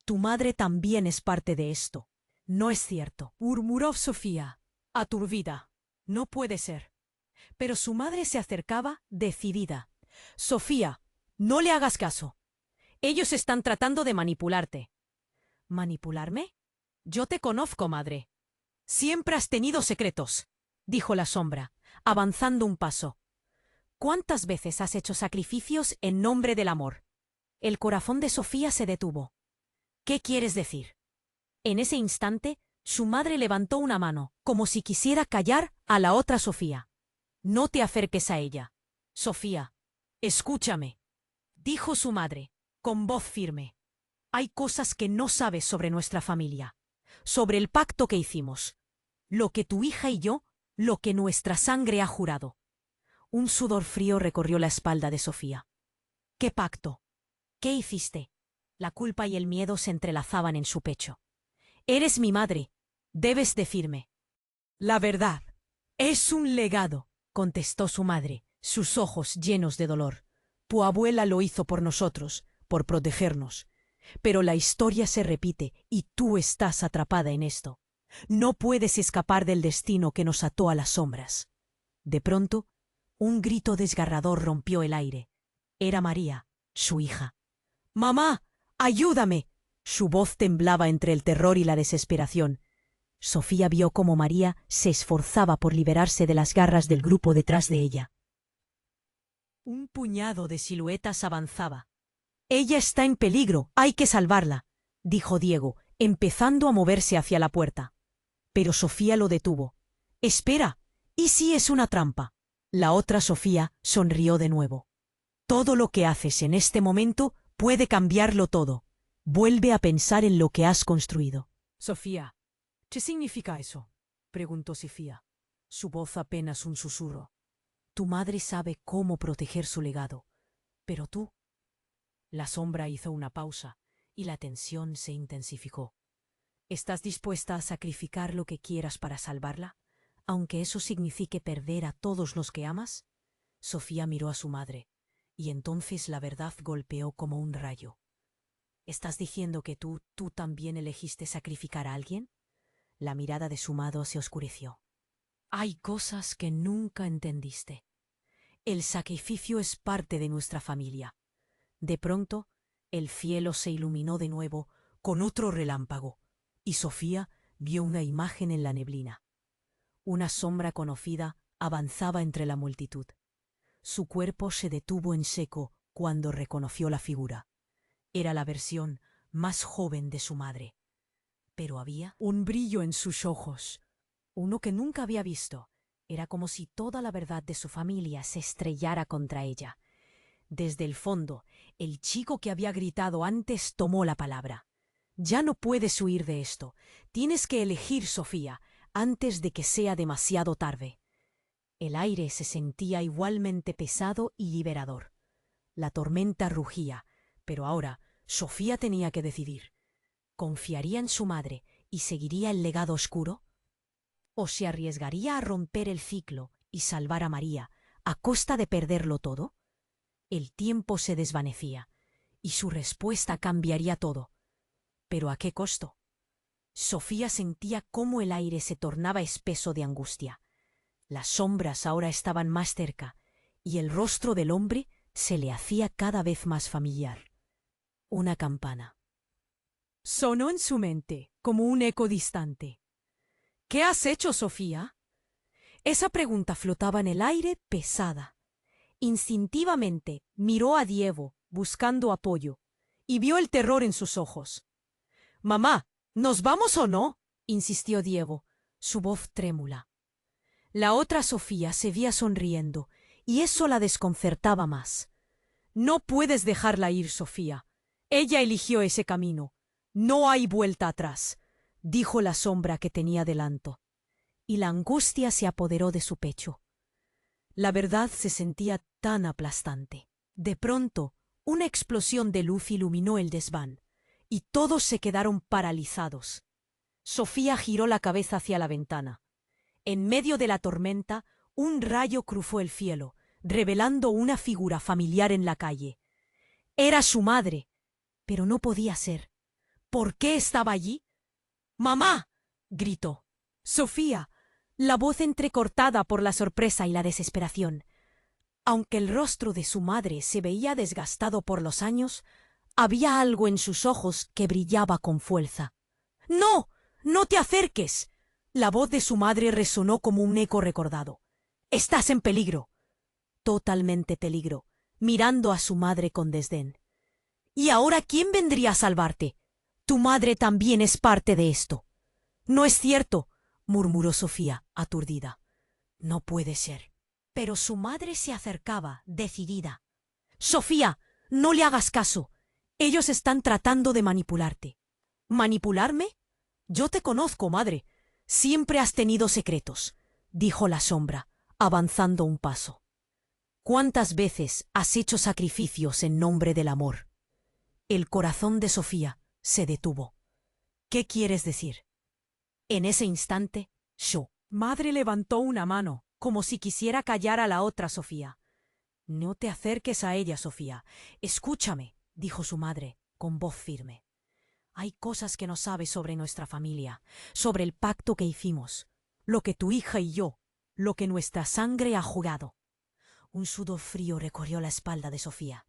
Tu madre también es parte de esto». «No es cierto», murmuró Sofía, aturdida. «No puede ser». Pero su madre se acercaba, decidida. «Sofía, no le hagas caso. Ellos están tratando de manipularte». «¿Manipularme? Yo te conozco, madre. Siempre has tenido secretos», dijo la sombra, avanzando un paso. «¿Cuántas veces has hecho sacrificios en nombre del amor?». El corazón de Sofía se detuvo. «¿Qué quieres decir?». En ese instante, su madre levantó una mano, como si quisiera callar a la otra Sofía. «No te acerques a ella. Sofía, escúchame», dijo su madre, con voz firme. «Hay cosas que no sabes sobre nuestra familia, sobre el pacto que hicimos, lo que tu hija y yo, lo que nuestra sangre ha jurado». Un sudor frío recorrió la espalda de Sofía. «¿Qué pacto? ¿Qué hiciste?». La culpa y el miedo se entrelazaban en su pecho. «Eres mi madre. Debes decirme». «La verdad. Es un legado», contestó su madre, sus ojos llenos de dolor. «Tu abuela lo hizo por nosotros, por protegernos. Pero la historia se repite y tú estás atrapada en esto. No puedes escapar del destino que nos ató a las sombras». De pronto, un grito desgarrador rompió el aire. Era María, su hija. «¡Mamá! ¡Ayúdame!». Su voz temblaba entre el terror y la desesperación. Sofía vio cómo María se esforzaba por liberarse de las garras del grupo detrás de ella. Un puñado de siluetas avanzaba. «Ella está en peligro, hay que salvarla», dijo Diego, empezando a moverse hacia la puerta. Pero Sofía lo detuvo. «Espera, ¿y si es una trampa?». La otra Sofía sonrió de nuevo. «Todo lo que haces en este momento puede cambiarlo todo. Vuelve a pensar en lo que has construido. Sofía, ¿qué significa eso? Preguntó Sofía, su voz apenas un susurro. Tu madre sabe cómo proteger su legado, pero tú. La sombra hizo una pausa y la tensión se intensificó. ¿Estás dispuesta a sacrificar lo que quieras para salvarla, aunque eso signifique perder a todos los que amas? Sofía miró a su madre, y entonces la verdad golpeó como un rayo. ¿Estás diciendo que tú también elegiste sacrificar a alguien? La mirada de su madre se oscureció. Hay cosas que nunca entendiste. El sacrificio es parte de nuestra familia. De pronto, el cielo se iluminó de nuevo con otro relámpago, y Sofía vio una imagen en la neblina. Una sombra conocida avanzaba entre la multitud. Su cuerpo se detuvo en seco cuando reconoció la figura. Era la versión más joven de su madre. Pero había un brillo en sus ojos, uno que nunca había visto. Era como si toda la verdad de su familia se estrellara contra ella. Desde el fondo, el chico que había gritado antes tomó la palabra. Ya no puedes huir de esto. Tienes que elegir, Sofía, antes de que sea demasiado tarde. El aire se sentía igualmente pesado y liberador. La tormenta rugía, pero ahora Sofía tenía que decidir. ¿Confiaría en su madre y seguiría el legado oscuro? ¿O se arriesgaría a romper el ciclo y salvar a María a costa de perderlo todo? El tiempo se desvanecía, y su respuesta cambiaría todo. ¿Pero a qué costo? Sofía sentía cómo el aire se tornaba espeso de angustia. Las sombras ahora estaban más cerca, y el rostro del hombre se le hacía cada vez más familiar. Una campana. Sonó en su mente como un eco distante. ¿Qué has hecho, Sofía? Esa pregunta flotaba en el aire pesada. Instintivamente miró a Diego, buscando apoyo, y vio el terror en sus ojos. «Mamá, ¿nos vamos o no?», insistió Diego, su voz trémula. La otra Sofía seguía sonriendo, y eso la desconcertaba más. «No puedes dejarla ir, Sofía. Ella eligió ese camino. No hay vuelta atrás», dijo la sombra que tenía delante. Y la angustia se apoderó de su pecho. La verdad se sentía tan aplastante. De pronto, una explosión de luz iluminó el desván, y todos se quedaron paralizados. Sofía giró la cabeza hacia la ventana. En medio de la tormenta, un rayo cruzó el cielo, revelando una figura familiar en la calle. Era su madre, pero no podía ser. ¿Por qué estaba allí? «¡Mamá!», gritó. «Sofía», la voz entrecortada por la sorpresa y la desesperación. Aunque el rostro de su madre se veía desgastado por los años, había algo en sus ojos que brillaba con fuerza. «¡No! ¡No te acerques!», la voz de su madre resonó como un eco recordado. «Estás en peligro». Totalmente peligro, mirando a su madre con desdén. «¿Y ahora quién vendría a salvarte? Tu madre también es parte de esto». «No es cierto», murmuró Sofía, aturdida. «No puede ser». Pero su madre se acercaba, decidida. «Sofía, no le hagas caso. Ellos están tratando de manipularte». «¿Manipularme? Yo te conozco, madre. Siempre has tenido secretos», dijo la sombra, avanzando un paso. «¿Cuántas veces has hecho sacrificios en nombre del amor?». El corazón de Sofía se detuvo. «¿Qué quieres decir?». En ese instante, su madre levantó una mano, como si quisiera callar a la otra Sofía. «No te acerques a ella, Sofía. Escúchame», dijo su madre, con voz firme. «Hay cosas que no sabes sobre nuestra familia, sobre el pacto que hicimos, lo que tu hija y yo, lo que nuestra sangre ha jugado». Un sudor frío recorrió la espalda de Sofía.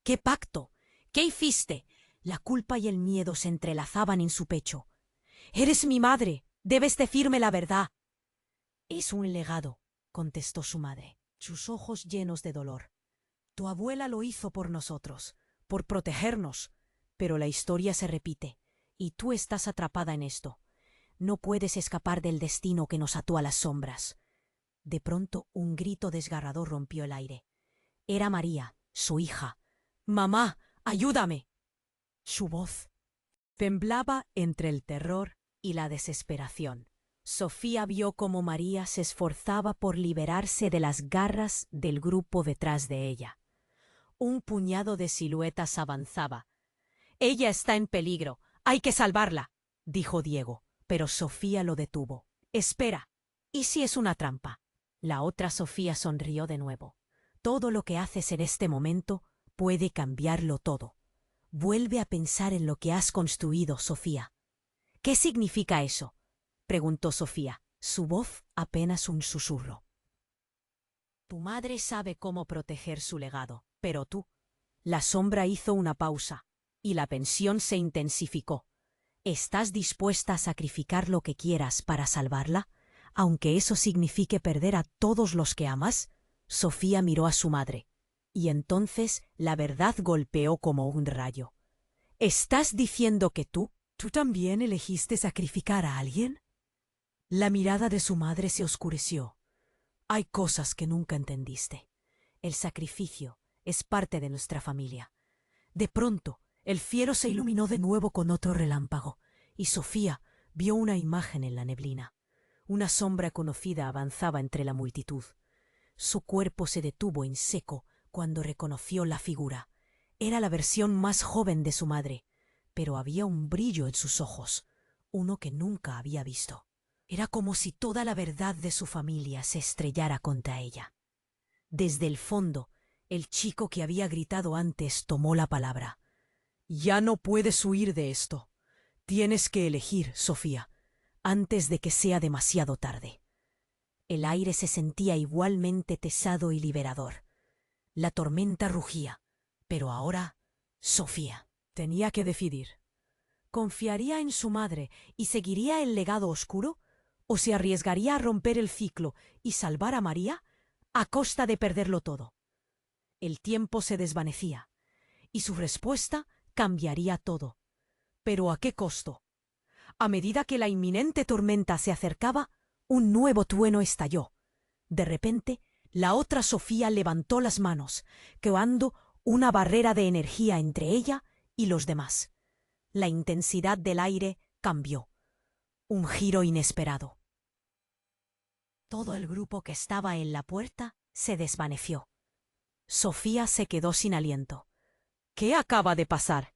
«¿Qué pacto? ¿Qué hiciste?». La culpa y el miedo se entrelazaban en su pecho. «Eres mi madre. Debes decirme la verdad». «Es un legado», contestó su madre, sus ojos llenos de dolor. «Tu abuela lo hizo por nosotros, por protegernos, pero la historia se repite, y tú estás atrapada en esto. No puedes escapar del destino que nos ató a las sombras». De pronto un grito desgarrador rompió el aire. Era María, su hija. «¡Mamá, ayúdame!». Su voz Temblaba entre el terror y la desesperación. Sofía vio cómo María se esforzaba por liberarse de las garras del grupo detrás de ella. Un puñado de siluetas avanzaba. «Ella está en peligro. Hay que salvarla», dijo Diego, pero Sofía lo detuvo. «Espera. ¿Y si es una trampa?» La otra Sofía sonrió de nuevo. «Todo lo que haces en este momento puede cambiarlo todo. Vuelve a pensar en lo que has construido, Sofía». «¿Qué significa eso?», preguntó Sofía, su voz apenas un susurro. «Tu madre sabe cómo proteger su legado, pero tú». La sombra hizo una pausa, y la tensión se intensificó. «¿Estás dispuesta a sacrificar lo que quieras para salvarla, aunque eso signifique perder a todos los que amas?». Sofía miró a su madre, y entonces la verdad golpeó como un rayo. «¿Estás diciendo que tú también elegiste sacrificar a alguien?». La mirada de su madre se oscureció. «Hay cosas que nunca entendiste. El sacrificio es parte de nuestra familia». De pronto, el cielo se iluminó de nuevo con otro relámpago, y Sofía vio una imagen en la neblina. Una sombra conocida avanzaba entre la multitud. Su cuerpo se detuvo en seco cuando reconoció la figura. Era la versión más joven de su madre, pero había un brillo en sus ojos, uno que nunca había visto. Era como si toda la verdad de su familia se estrellara contra ella. Desde el fondo, el chico que había gritado antes tomó la palabra. «Ya no puedes huir de esto. Tienes que elegir, Sofía, antes de que sea demasiado tarde». El aire se sentía igualmente pesado y liberador. La tormenta rugía, pero ahora Sofía tenía que decidir. ¿Confiaría en su madre y seguiría el legado oscuro? ¿O se arriesgaría a romper el ciclo y salvar a María a costa de perderlo todo? El tiempo se desvanecía, y su respuesta cambiaría todo. ¿Pero a qué costo? A medida que la inminente tormenta se acercaba, un nuevo trueno estalló. De repente, la otra Sofía levantó las manos, creando una barrera de energía entre ella y los demás. La intensidad del aire cambió. Un giro inesperado. Todo el grupo que estaba en la puerta se desvaneció. Sofía se quedó sin aliento. «¿Qué acaba de pasar?»,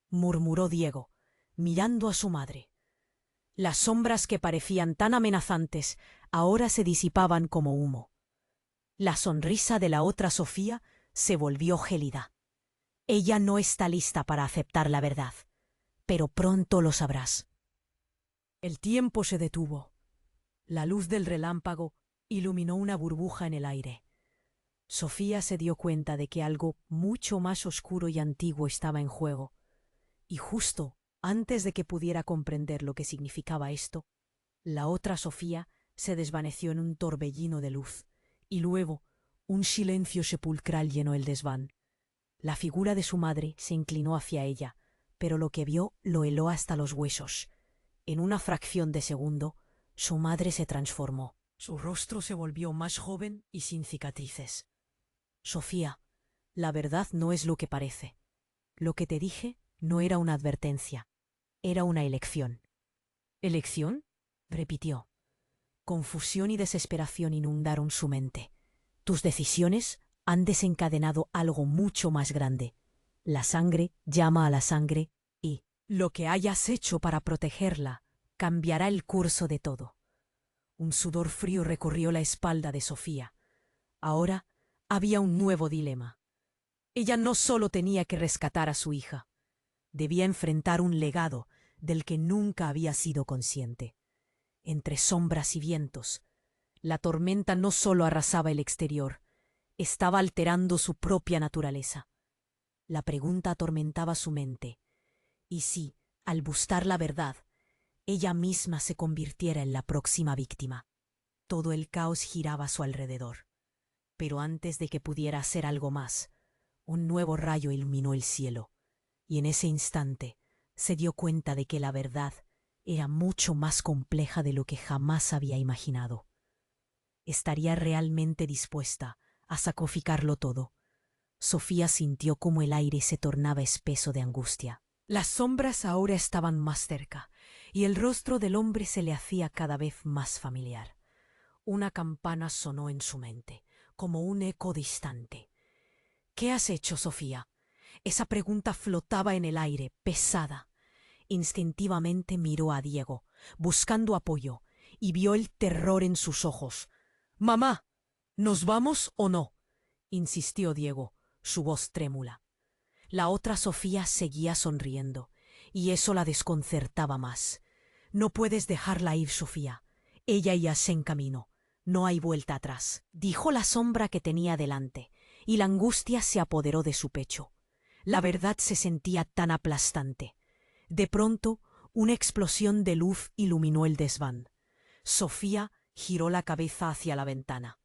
murmuró Diego, mirando a su madre. Las sombras que parecían tan amenazantes ahora se disipaban como humo. La sonrisa de la otra Sofía se volvió gélida. «Ella no está lista para aceptar la verdad, pero pronto lo sabrás». El tiempo se detuvo. La luz del relámpago iluminó una burbuja en el aire. Sofía se dio cuenta de que algo mucho más oscuro y antiguo estaba en juego, y justo antes de que pudiera comprender lo que significaba esto, la otra Sofía se desvaneció en un torbellino de luz, y luego un silencio sepulcral llenó el desván. La figura de su madre se inclinó hacia ella, pero lo que vio lo heló hasta los huesos. En una fracción de segundo, su madre se transformó. Su rostro se volvió más joven y sin cicatrices. «Sofía, la verdad no es lo que parece. Lo que te dije no era una advertencia, era una elección». «¿Elección?», repitió. Confusión y desesperación inundaron su mente. «Tus decisiones han desencadenado algo mucho más grande. La sangre llama a la sangre y lo que hayas hecho para protegerla cambiará el curso de todo». Un sudor frío recorrió la espalda de Sofía. Ahora había un nuevo dilema. Ella no solo tenía que rescatar a su hija, debía enfrentar un legado del que nunca había sido consciente. Entre sombras y vientos, la tormenta no solo arrasaba el exterior, estaba alterando su propia naturaleza. La pregunta atormentaba su mente. ¿Y si, al buscar la verdad, ella misma se convirtiera en la próxima víctima? Todo el caos giraba a su alrededor. Pero antes de que pudiera hacer algo más, un nuevo rayo iluminó el cielo, y en ese instante se dio cuenta de que la verdad era mucho más compleja de lo que jamás había imaginado. ¿Estaría realmente dispuesta a sacrificarlo todo? Sofía sintió como el aire se tornaba espeso de angustia. Las sombras ahora estaban más cerca, y el rostro del hombre se le hacía cada vez más familiar. Una campana sonó en su mente, como un eco distante. ¿Qué has hecho, Sofía? Esa pregunta flotaba en el aire, pesada. Instintivamente miró a Diego, buscando apoyo, y vio el terror en sus ojos. «Mamá, ¿nos vamos o no?», insistió Diego, su voz trémula. La otra Sofía seguía sonriendo, y eso la desconcertaba más. «No puedes dejarla ir, Sofía. Ella ya se encaminó. No hay vuelta atrás», dijo la sombra que tenía delante, y la angustia se apoderó de su pecho. La verdad se sentía tan aplastante. De pronto, una explosión de luz iluminó el desván. Sofía giró la cabeza hacia la ventana.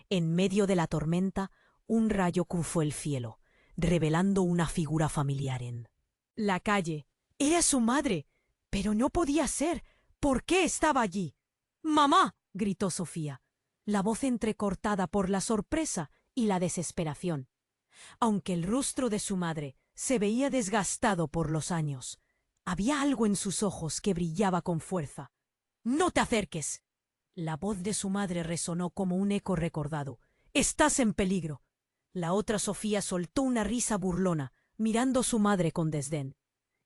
En medio de la tormenta, un rayo cruzó el cielo, revelando una figura familiar en la calle. Era su madre, pero no podía ser. ¿Por qué estaba allí? «¡Mamá!», gritó Sofía, la voz entrecortada por la sorpresa y la desesperación. Aunque el rostro de su madre se veía desgastado por los años, había algo en sus ojos que brillaba con fuerza. «¡No te acerques!». La voz de su madre resonó como un eco recordado. «Estás en peligro». La otra Sofía soltó una risa burlona, mirando a su madre con desdén.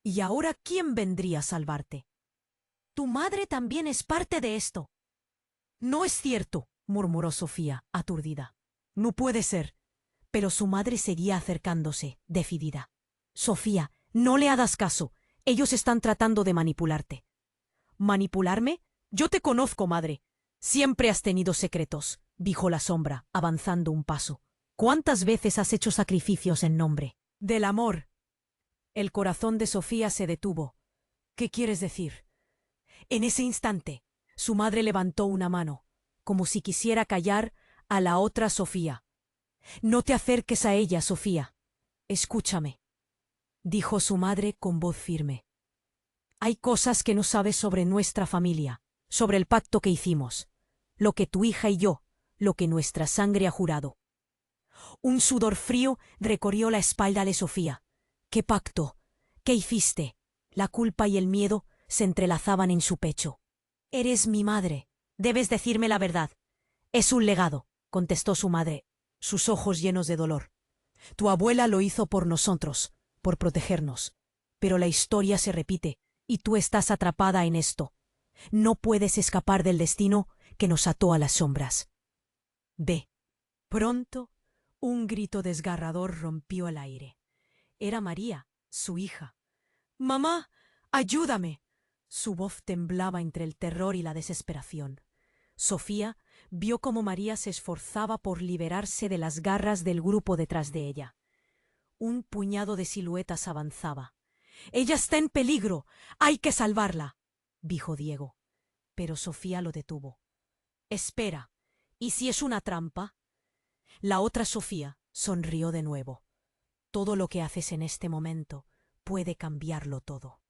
«¿Y ahora quién vendría a salvarte?». «Tu madre también es parte de esto». «No es cierto», murmuró Sofía, aturdida. «No puede ser». Pero su madre seguía acercándose, decidida. «Sofía, no le hagas caso. Ellos están tratando de manipularte». «¿Manipularme? Yo te conozco, madre. Siempre has tenido secretos», dijo la sombra, avanzando un paso. «¿Cuántas veces has hecho sacrificios en nombre del amor?». El corazón de Sofía se detuvo. «¿Qué quieres decir?». En ese instante, su madre levantó una mano, como si quisiera callar a la otra Sofía. «No te acerques a ella, Sofía. Escúchame», dijo su madre con voz firme. «Hay cosas que no sabes sobre nuestra familia, sobre el pacto que hicimos, lo que tu hija y yo, lo que nuestra sangre ha jurado». Un sudor frío recorrió la espalda de Sofía. «¿Qué pacto? ¿Qué hiciste?». La culpa y el miedo se entrelazaban en su pecho. «Eres mi madre. Debes decirme la verdad». «Es un legado», contestó su madre, sus ojos llenos de dolor. «Tu abuela lo hizo por nosotros, por protegernos. Pero la historia se repite, y tú estás atrapada en esto. No puedes escapar del destino que nos ató a las sombras». De pronto, un grito desgarrador rompió el aire. Era María, su hija. «¡Mamá, ayúdame!». Su voz temblaba entre el terror y la desesperación. Sofía vio cómo María se esforzaba por liberarse de las garras del grupo detrás de ella. Un puñado de siluetas avanzaba. «¡Ella está en peligro! ¡Hay que salvarla!», dijo Diego. Pero Sofía lo detuvo. «Espera, ¿y si es una trampa?». La otra Sofía sonrió de nuevo. «Todo lo que haces en este momento puede cambiarlo todo.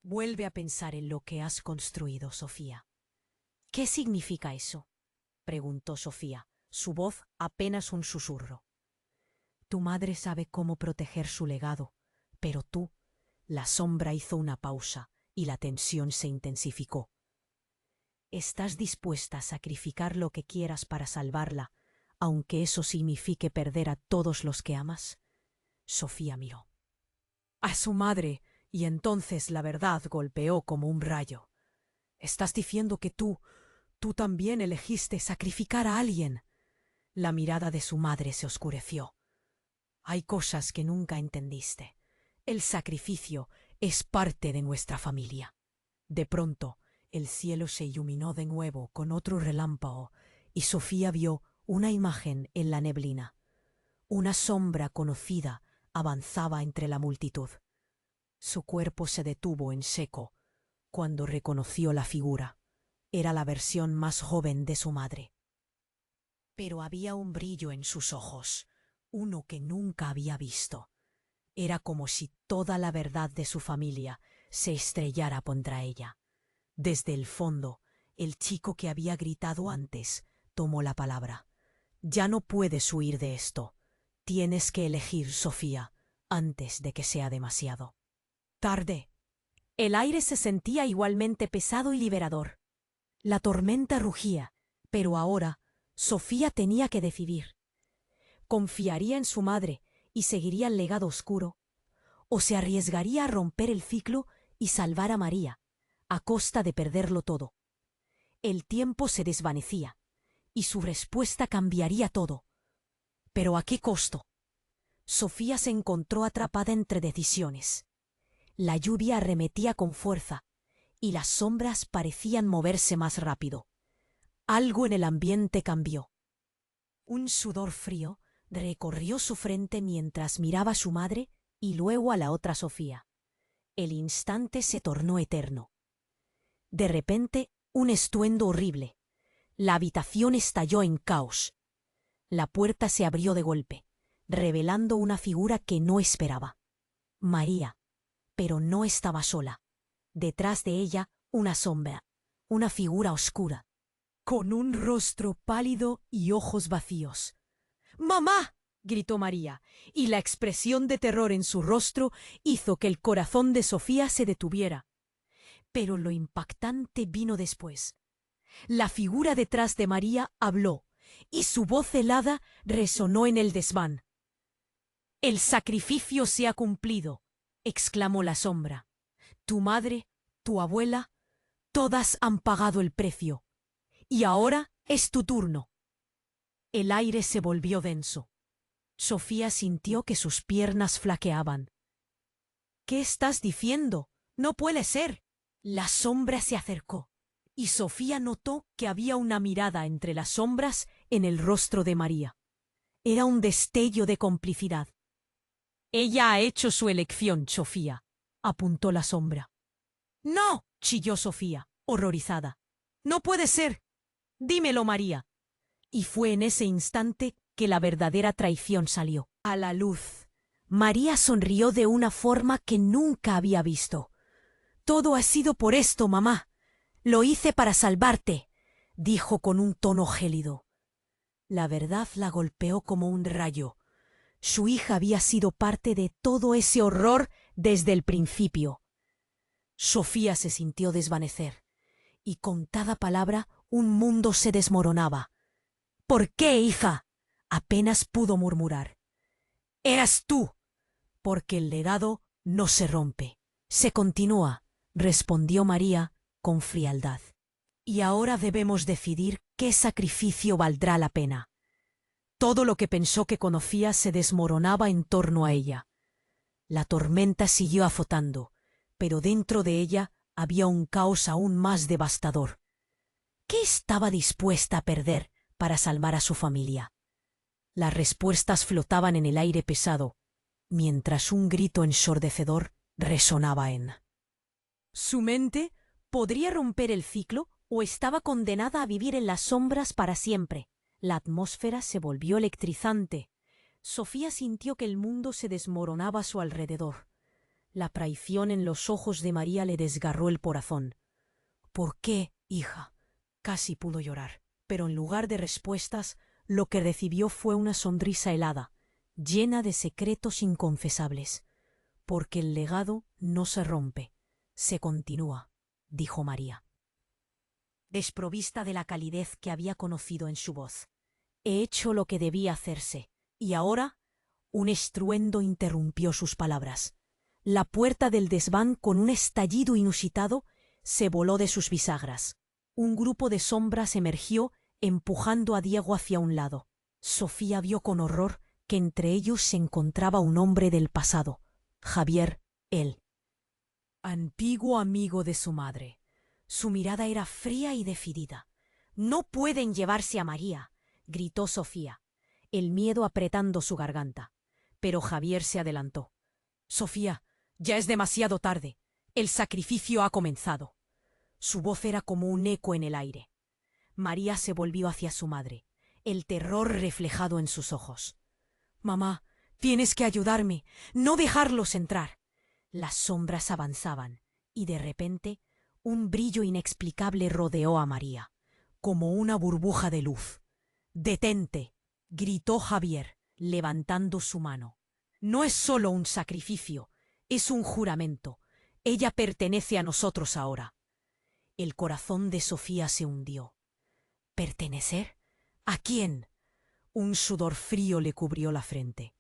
Vuelve a pensar en lo que has construido, Sofía». «¿Qué significa eso?», preguntó Sofía, su voz apenas un susurro. «Tu madre sabe cómo proteger su legado, pero tú». La sombra hizo una pausa y la tensión se intensificó. «¿Estás dispuesta a sacrificar lo que quieras para salvarla, aunque eso signifique perder a todos los que amas?». Sofía miró a su madre y entonces la verdad golpeó como un rayo. «¿Estás diciendo que tú también elegiste sacrificar a alguien?». La mirada de su madre se oscureció. «Hay cosas que nunca entendiste. El sacrificio es parte de nuestra familia». De pronto, el cielo se iluminó de nuevo con otro relámpago y Sofía vio una imagen en la neblina. Una sombra conocida avanzaba entre la multitud. Su cuerpo se detuvo en seco cuando reconoció la figura. Era la versión más joven de su madre. Pero había un brillo en sus ojos, uno que nunca había visto. Era como si toda la verdad de su familia se estrellara contra ella. Desde el fondo, el chico que había gritado antes tomó la palabra. «Ya no puedes huir de esto. Tienes que elegir, Sofía, antes de que sea demasiado». Tarde. El aire se sentía igualmente pesado y liberador. La tormenta rugía, pero ahora Sofía tenía que decidir. ¿Confiaría en su madre y seguiría el legado oscuro? ¿O se arriesgaría a romper el ciclo y salvar a María, a costa de perderlo todo? El tiempo se desvanecía, y su respuesta cambiaría todo. ¿Pero a qué costo? Sofía se encontró atrapada entre decisiones. La lluvia arremetía con fuerza, y las sombras parecían moverse más rápido. Algo en el ambiente cambió. Un sudor frío recorrió su frente mientras miraba a su madre y luego a la otra Sofía. El instante se tornó eterno. De repente, un estruendo horrible. La habitación estalló en caos. La puerta se abrió de golpe, revelando una figura que no esperaba. María. Pero no estaba sola. Detrás de ella, una sombra, una figura oscura, con un rostro pálido y ojos vacíos. ¡Mamá!, gritó María, y la expresión de terror en su rostro hizo que el corazón de Sofía se detuviera. Pero lo impactante vino después. La figura detrás de María habló, y su voz helada resonó en el desván. «El sacrificio se ha cumplido», exclamó la sombra. «Tu madre, tu abuela, todas han pagado el precio. Y ahora es tu turno». El aire se volvió denso. Sofía sintió que sus piernas flaqueaban. «¿Qué estás diciendo? No puede ser». La sombra se acercó, y Sofía notó que había una mirada entre las sombras en el rostro de María. Era un destello de complicidad. «Ella ha hecho su elección, Sofía», apuntó la sombra. «No», chilló Sofía, horrorizada. «No puede ser. Dímelo, María». Y fue en ese instante que la verdadera traición salió a la luz. María sonrió de una forma que nunca había visto. «Todo ha sido por esto, mamá. Lo hice para salvarte», dijo con un tono gélido. La verdad la golpeó como un rayo. Su hija había sido parte de todo ese horror desde el principio. Sofía se sintió desvanecer, y con cada palabra un mundo se desmoronaba. «¿Por qué, hija?», apenas pudo murmurar. «Eras tú». «Porque el legado no se rompe, se continúa», respondió María con frialdad. «Y ahora debemos decidir qué sacrificio valdrá la pena». Todo lo que pensó que conocía se desmoronaba en torno a ella. La tormenta siguió azotando, pero dentro de ella había un caos aún más devastador. ¿Qué estaba dispuesta a perder para salvar a su familia? Las respuestas flotaban en el aire pesado, mientras un grito ensordecedor resonaba en su mente. ¿Podría romper el ciclo o estaba condenada a vivir en las sombras para siempre? La atmósfera se volvió electrizante. Sofía sintió que el mundo se desmoronaba a su alrededor. La traición en los ojos de María le desgarró el corazón. «¿Por qué, hija?», casi pudo llorar, pero en lugar de respuestas, lo que recibió fue una sonrisa helada, llena de secretos inconfesables. «Porque el legado no se rompe, se continúa», dijo María, desprovista de la calidez que había conocido en su voz. «He hecho lo que debía hacerse, y ahora…». Un estruendo interrumpió sus palabras. La puerta del desván, con un estallido inusitado, se voló de sus bisagras. Un grupo de sombras emergió, empujando a Diego hacia un lado. Sofía vio con horror que entre ellos se encontraba un hombre del pasado, Javier, el antiguo amigo de su madre. Su mirada era fría y decidida. «No pueden llevarse a María», gritó Sofía, el miedo apretando su garganta. Pero Javier se adelantó. «Sofía, ya es demasiado tarde. El sacrificio ha comenzado». Su voz era como un eco en el aire. María se volvió hacia su madre, el terror reflejado en sus ojos. «Mamá, tienes que ayudarme, no dejarlos entrar». Las sombras avanzaban, y de repente un brillo inexplicable rodeó a María, como una burbuja de luz. «Detente», gritó Javier, levantando su mano. «No es solo un sacrificio, es un juramento. Ella pertenece a nosotros ahora. El corazón de Sofía se hundió. ¿Pertenecer? ¿A quién? Un sudor frío le cubrió la frente.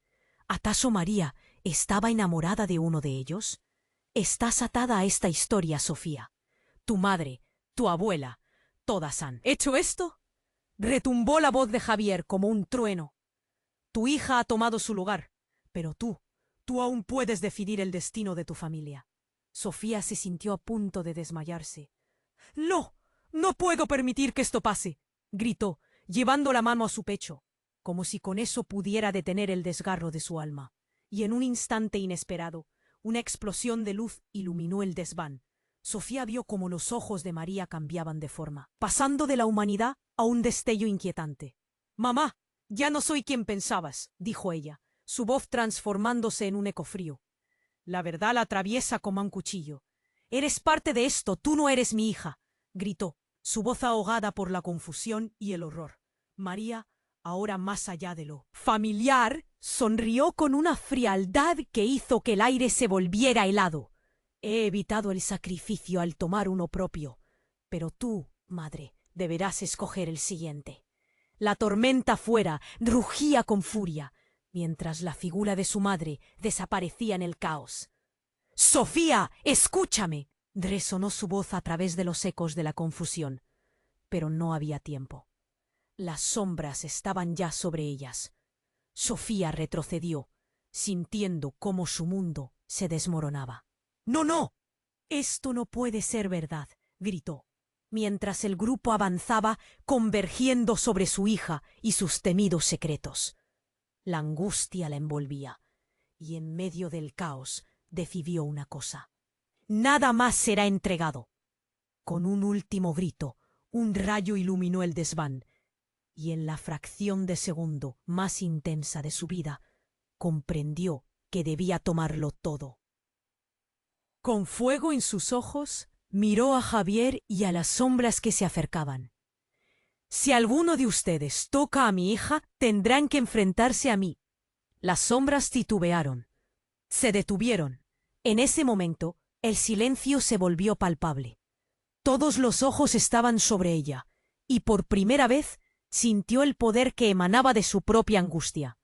¿Acaso María estaba enamorada de uno de ellos? Estás atada a esta historia, Sofía. Tu madre, tu abuela, todas han hecho esto. Retumbó la voz de Javier como un trueno. Tu hija ha tomado su lugar, pero tú aún puedes decidir el destino de tu familia. Sofía se sintió a punto de desmayarse. ¡No! ¡No puedo permitir que esto pase! Gritó, llevando la mano a su pecho, como si con eso pudiera detener el desgarro de su alma. Y en un instante inesperado, una explosión de luz iluminó el desván. Sofía vio cómo los ojos de María cambiaban de forma, pasando de la humanidad a un destello inquietante. «Mamá, ya no soy quien pensabas», dijo ella, su voz transformándose en un eco frío. La verdad la atraviesa como un cuchillo. «Eres parte de esto, tú no eres mi hija», gritó, su voz ahogada por la confusión y el horror. María, ahora más allá de lo familiar, sonrió con una frialdad que hizo que el aire se volviera helado. «He evitado el sacrificio al tomar uno propio, pero tú, madre, deberás escoger el siguiente». La tormenta fuera rugía con furia, mientras la figura de su madre desaparecía en el caos. «Sofía, escúchame», resonó su voz a través de los ecos de la confusión. Pero no había tiempo. Las sombras estaban ya sobre ellas. Sofía retrocedió, sintiendo cómo su mundo se desmoronaba. «¡No, no! Esto no puede ser verdad», gritó, mientras el grupo avanzaba convergiendo sobre su hija y sus temidos secretos. La angustia la envolvía, y en medio del caos decidió una cosa. Nada más será entregado. Con un último grito, un rayo iluminó el desván, y en la fracción de segundo más intensa de su vida, comprendió que debía tomarlo todo. Con fuego en sus ojos, miró a Javier y a las sombras que se acercaban. «Si alguno de ustedes toca a mi hija, tendrán que enfrentarse a mí». Las sombras titubearon. Se detuvieron. En ese momento, el silencio se volvió palpable. Todos los ojos estaban sobre ella, y por primera vez sintió el poder que emanaba de su propia angustia.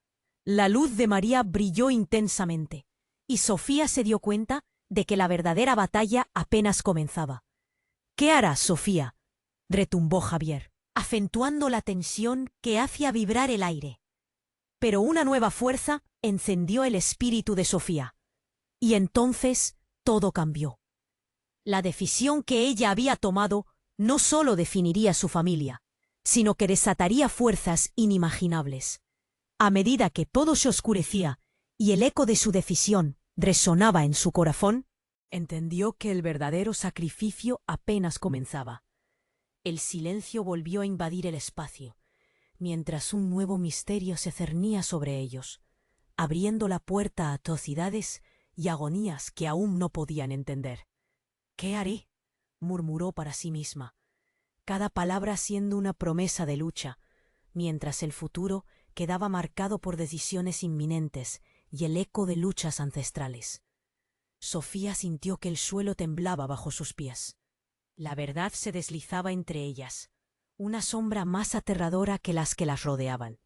La luz de María brilló intensamente, y Sofía se dio cuenta de que la verdadera batalla apenas comenzaba. «¿Qué harás, Sofía?», retumbó Javier, acentuando la tensión que hacía vibrar el aire. Pero una nueva fuerza encendió el espíritu de Sofía. Y entonces todo cambió. La decisión que ella había tomado no solo definiría su familia, sino que desataría fuerzas inimaginables. A medida que todo se oscurecía y el eco de su decisión resonaba en su corazón, entendió que el verdadero sacrificio apenas comenzaba. El silencio volvió a invadir el espacio, mientras un nuevo misterio se cernía sobre ellos, abriendo la puerta a atrocidades y agonías que aún no podían entender. «¿Qué haré?», murmuró para sí misma, cada palabra siendo una promesa de lucha, mientras el futuro quedaba marcado por decisiones inminentes y el eco de luchas ancestrales. Sofía sintió que el suelo temblaba bajo sus pies. La verdad se deslizaba entre ellas, una sombra más aterradora que las rodeaban.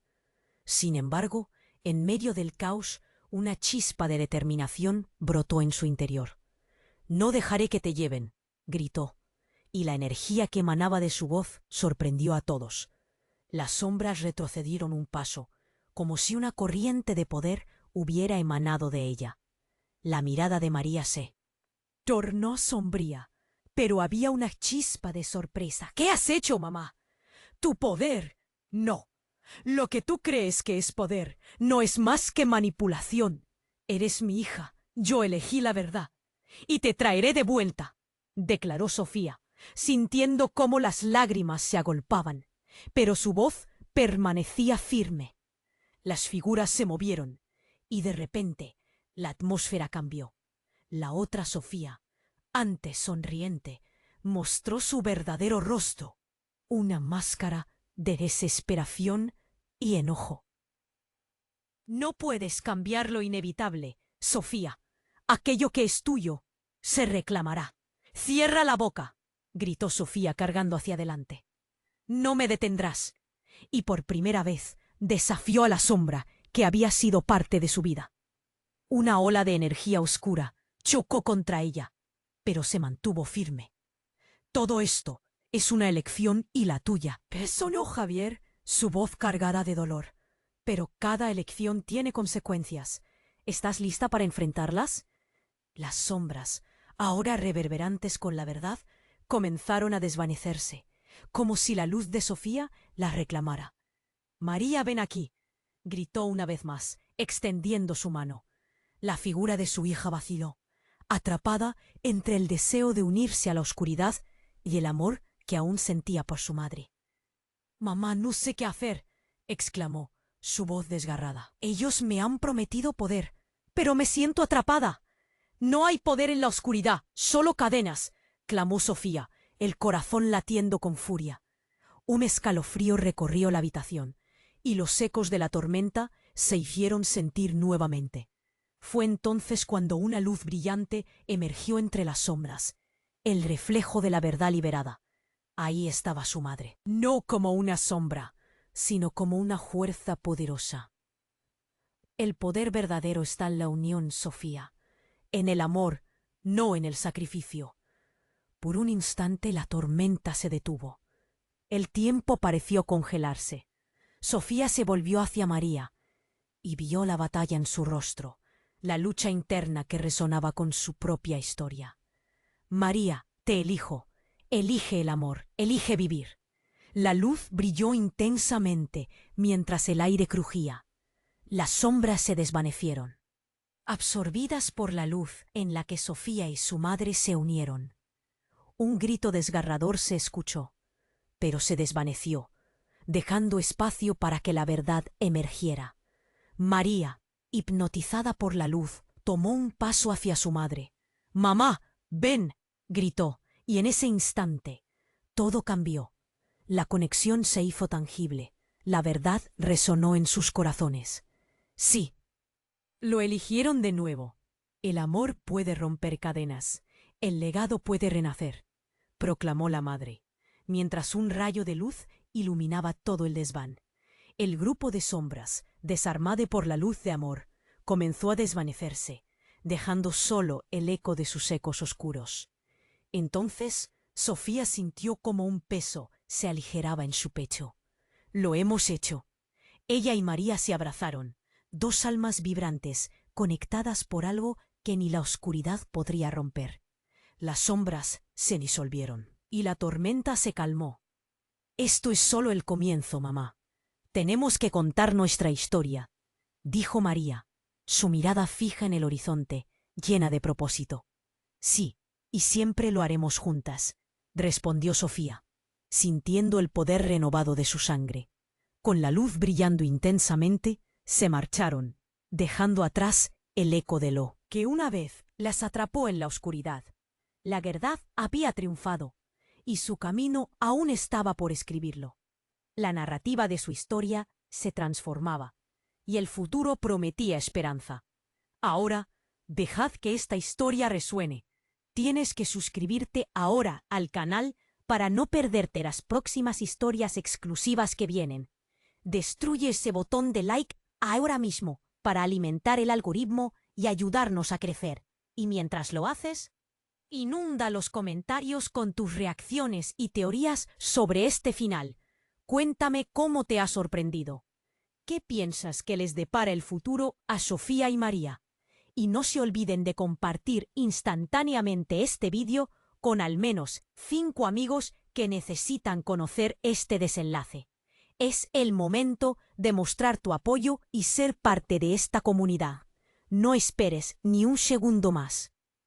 Sin embargo, en medio del caos, una chispa de determinación brotó en su interior. «No dejaré que te lleven», gritó, y la energía que emanaba de su voz sorprendió a todos. Las sombras retrocedieron un paso, como si una corriente de poder hubiera emanado de ella. La mirada de María se tornó sombría, pero había una chispa de sorpresa. «¿Qué has hecho, mamá? Tu poder. No. Lo que tú crees que es poder no es más que manipulación. Eres mi hija. Yo elegí la verdad. Y te traeré de vuelta», declaró Sofía, sintiendo cómo las lágrimas se agolpaban, pero su voz permanecía firme. Las figuras se movieron, y de repente la atmósfera cambió. La otra Sofía, antes sonriente, mostró su verdadero rostro, una máscara de desesperación y enojo. «No puedes cambiar lo inevitable, Sofía. Aquello que es tuyo Se reclamará. ¡Cierra la boca!, gritó Sofía cargando hacia adelante. No me detendrás. Y por primera vez desafió a la sombra que había sido parte de su vida. Una ola de energía oscura chocó contra ella, pero se mantuvo firme. Todo esto es una elección y la tuya. Eso no, Javier, su voz cargada de dolor. Pero cada elección tiene consecuencias. ¿Estás lista para enfrentarlas? Las sombras, ahora reverberantes con la verdad, comenzaron a desvanecerse, como si la luz de Sofía las reclamara. María, ven aquí, gritó una vez más, extendiendo su mano. La figura de su hija vaciló, atrapada entre el deseo de unirse a la oscuridad y el amor que aún sentía por su madre. Mamá, no sé qué hacer, exclamó, su voz desgarrada. Ellos me han prometido poder, pero me siento atrapada. No hay poder en la oscuridad, solo cadenas, clamó Sofía, el corazón latiendo con furia. Un escalofrío recorrió la habitación, y los ecos de la tormenta se hicieron sentir nuevamente. Fue entonces cuando una luz brillante emergió entre las sombras, el reflejo de la verdad liberada. Ahí estaba su madre, no como una sombra, sino como una fuerza poderosa. El poder verdadero está en la unión, Sofía, en el amor, no en el sacrificio. Por un instante la tormenta se detuvo. El tiempo pareció congelarse. Sofía se volvió hacia María y vio la batalla en su rostro, la lucha interna que resonaba con su propia historia. María, te elijo. Elige el amor, elige vivir. La luz brilló intensamente mientras el aire crujía. Las sombras se desvanecieron, absorbidas por la luz en la que Sofía y su madre se unieron. Un grito desgarrador se escuchó, pero se desvaneció, dejando espacio para que la verdad emergiera. María, hipnotizada por la luz, tomó un paso hacia su madre. «¡Mamá, ven!», gritó, y en ese instante todo cambió. La conexión se hizo tangible, la verdad resonó en sus corazones. Sí, lo eligieron de nuevo. El amor puede romper cadenas, el legado puede renacer, proclamó la madre, mientras un rayo de luz iluminaba todo el desván. El grupo de sombras, desarmado por la luz de amor, comenzó a desvanecerse, dejando solo el eco de sus ecos oscuros. Entonces, Sofía sintió como un peso se aligeraba en su pecho. Lo hemos hecho. Ella y María se abrazaron, dos almas vibrantes, conectadas por algo que ni la oscuridad podría romper. Las sombras se disolvieron y la tormenta se calmó. Esto es solo el comienzo, mamá. Tenemos que contar nuestra historia, dijo María, su mirada fija en el horizonte, llena de propósito. Sí, y siempre lo haremos juntas, respondió Sofía, sintiendo el poder renovado de su sangre. Con la luz brillando intensamente, se marcharon, dejando atrás el eco de lo que una vez las atrapó en la oscuridad. La verdad había triunfado, y su camino aún estaba por escribirlo. La narrativa de su historia se transformaba, y el futuro prometía esperanza. Ahora, dejad que esta historia resuene. Tienes que suscribirte ahora al canal para no perderte las próximas historias exclusivas que vienen. Destruye ese botón de like ahora mismo para alimentar el algoritmo y ayudarnos a crecer. Y mientras lo haces, inunda los comentarios con tus reacciones y teorías sobre este final. Cuéntame cómo te ha sorprendido. ¿Qué piensas que les depara el futuro a Sofía y María? Y no se olviden de compartir instantáneamente este vídeo con al menos 5 amigos que necesitan conocer este desenlace. Es el momento de mostrar tu apoyo y ser parte de esta comunidad. No esperes ni un segundo más.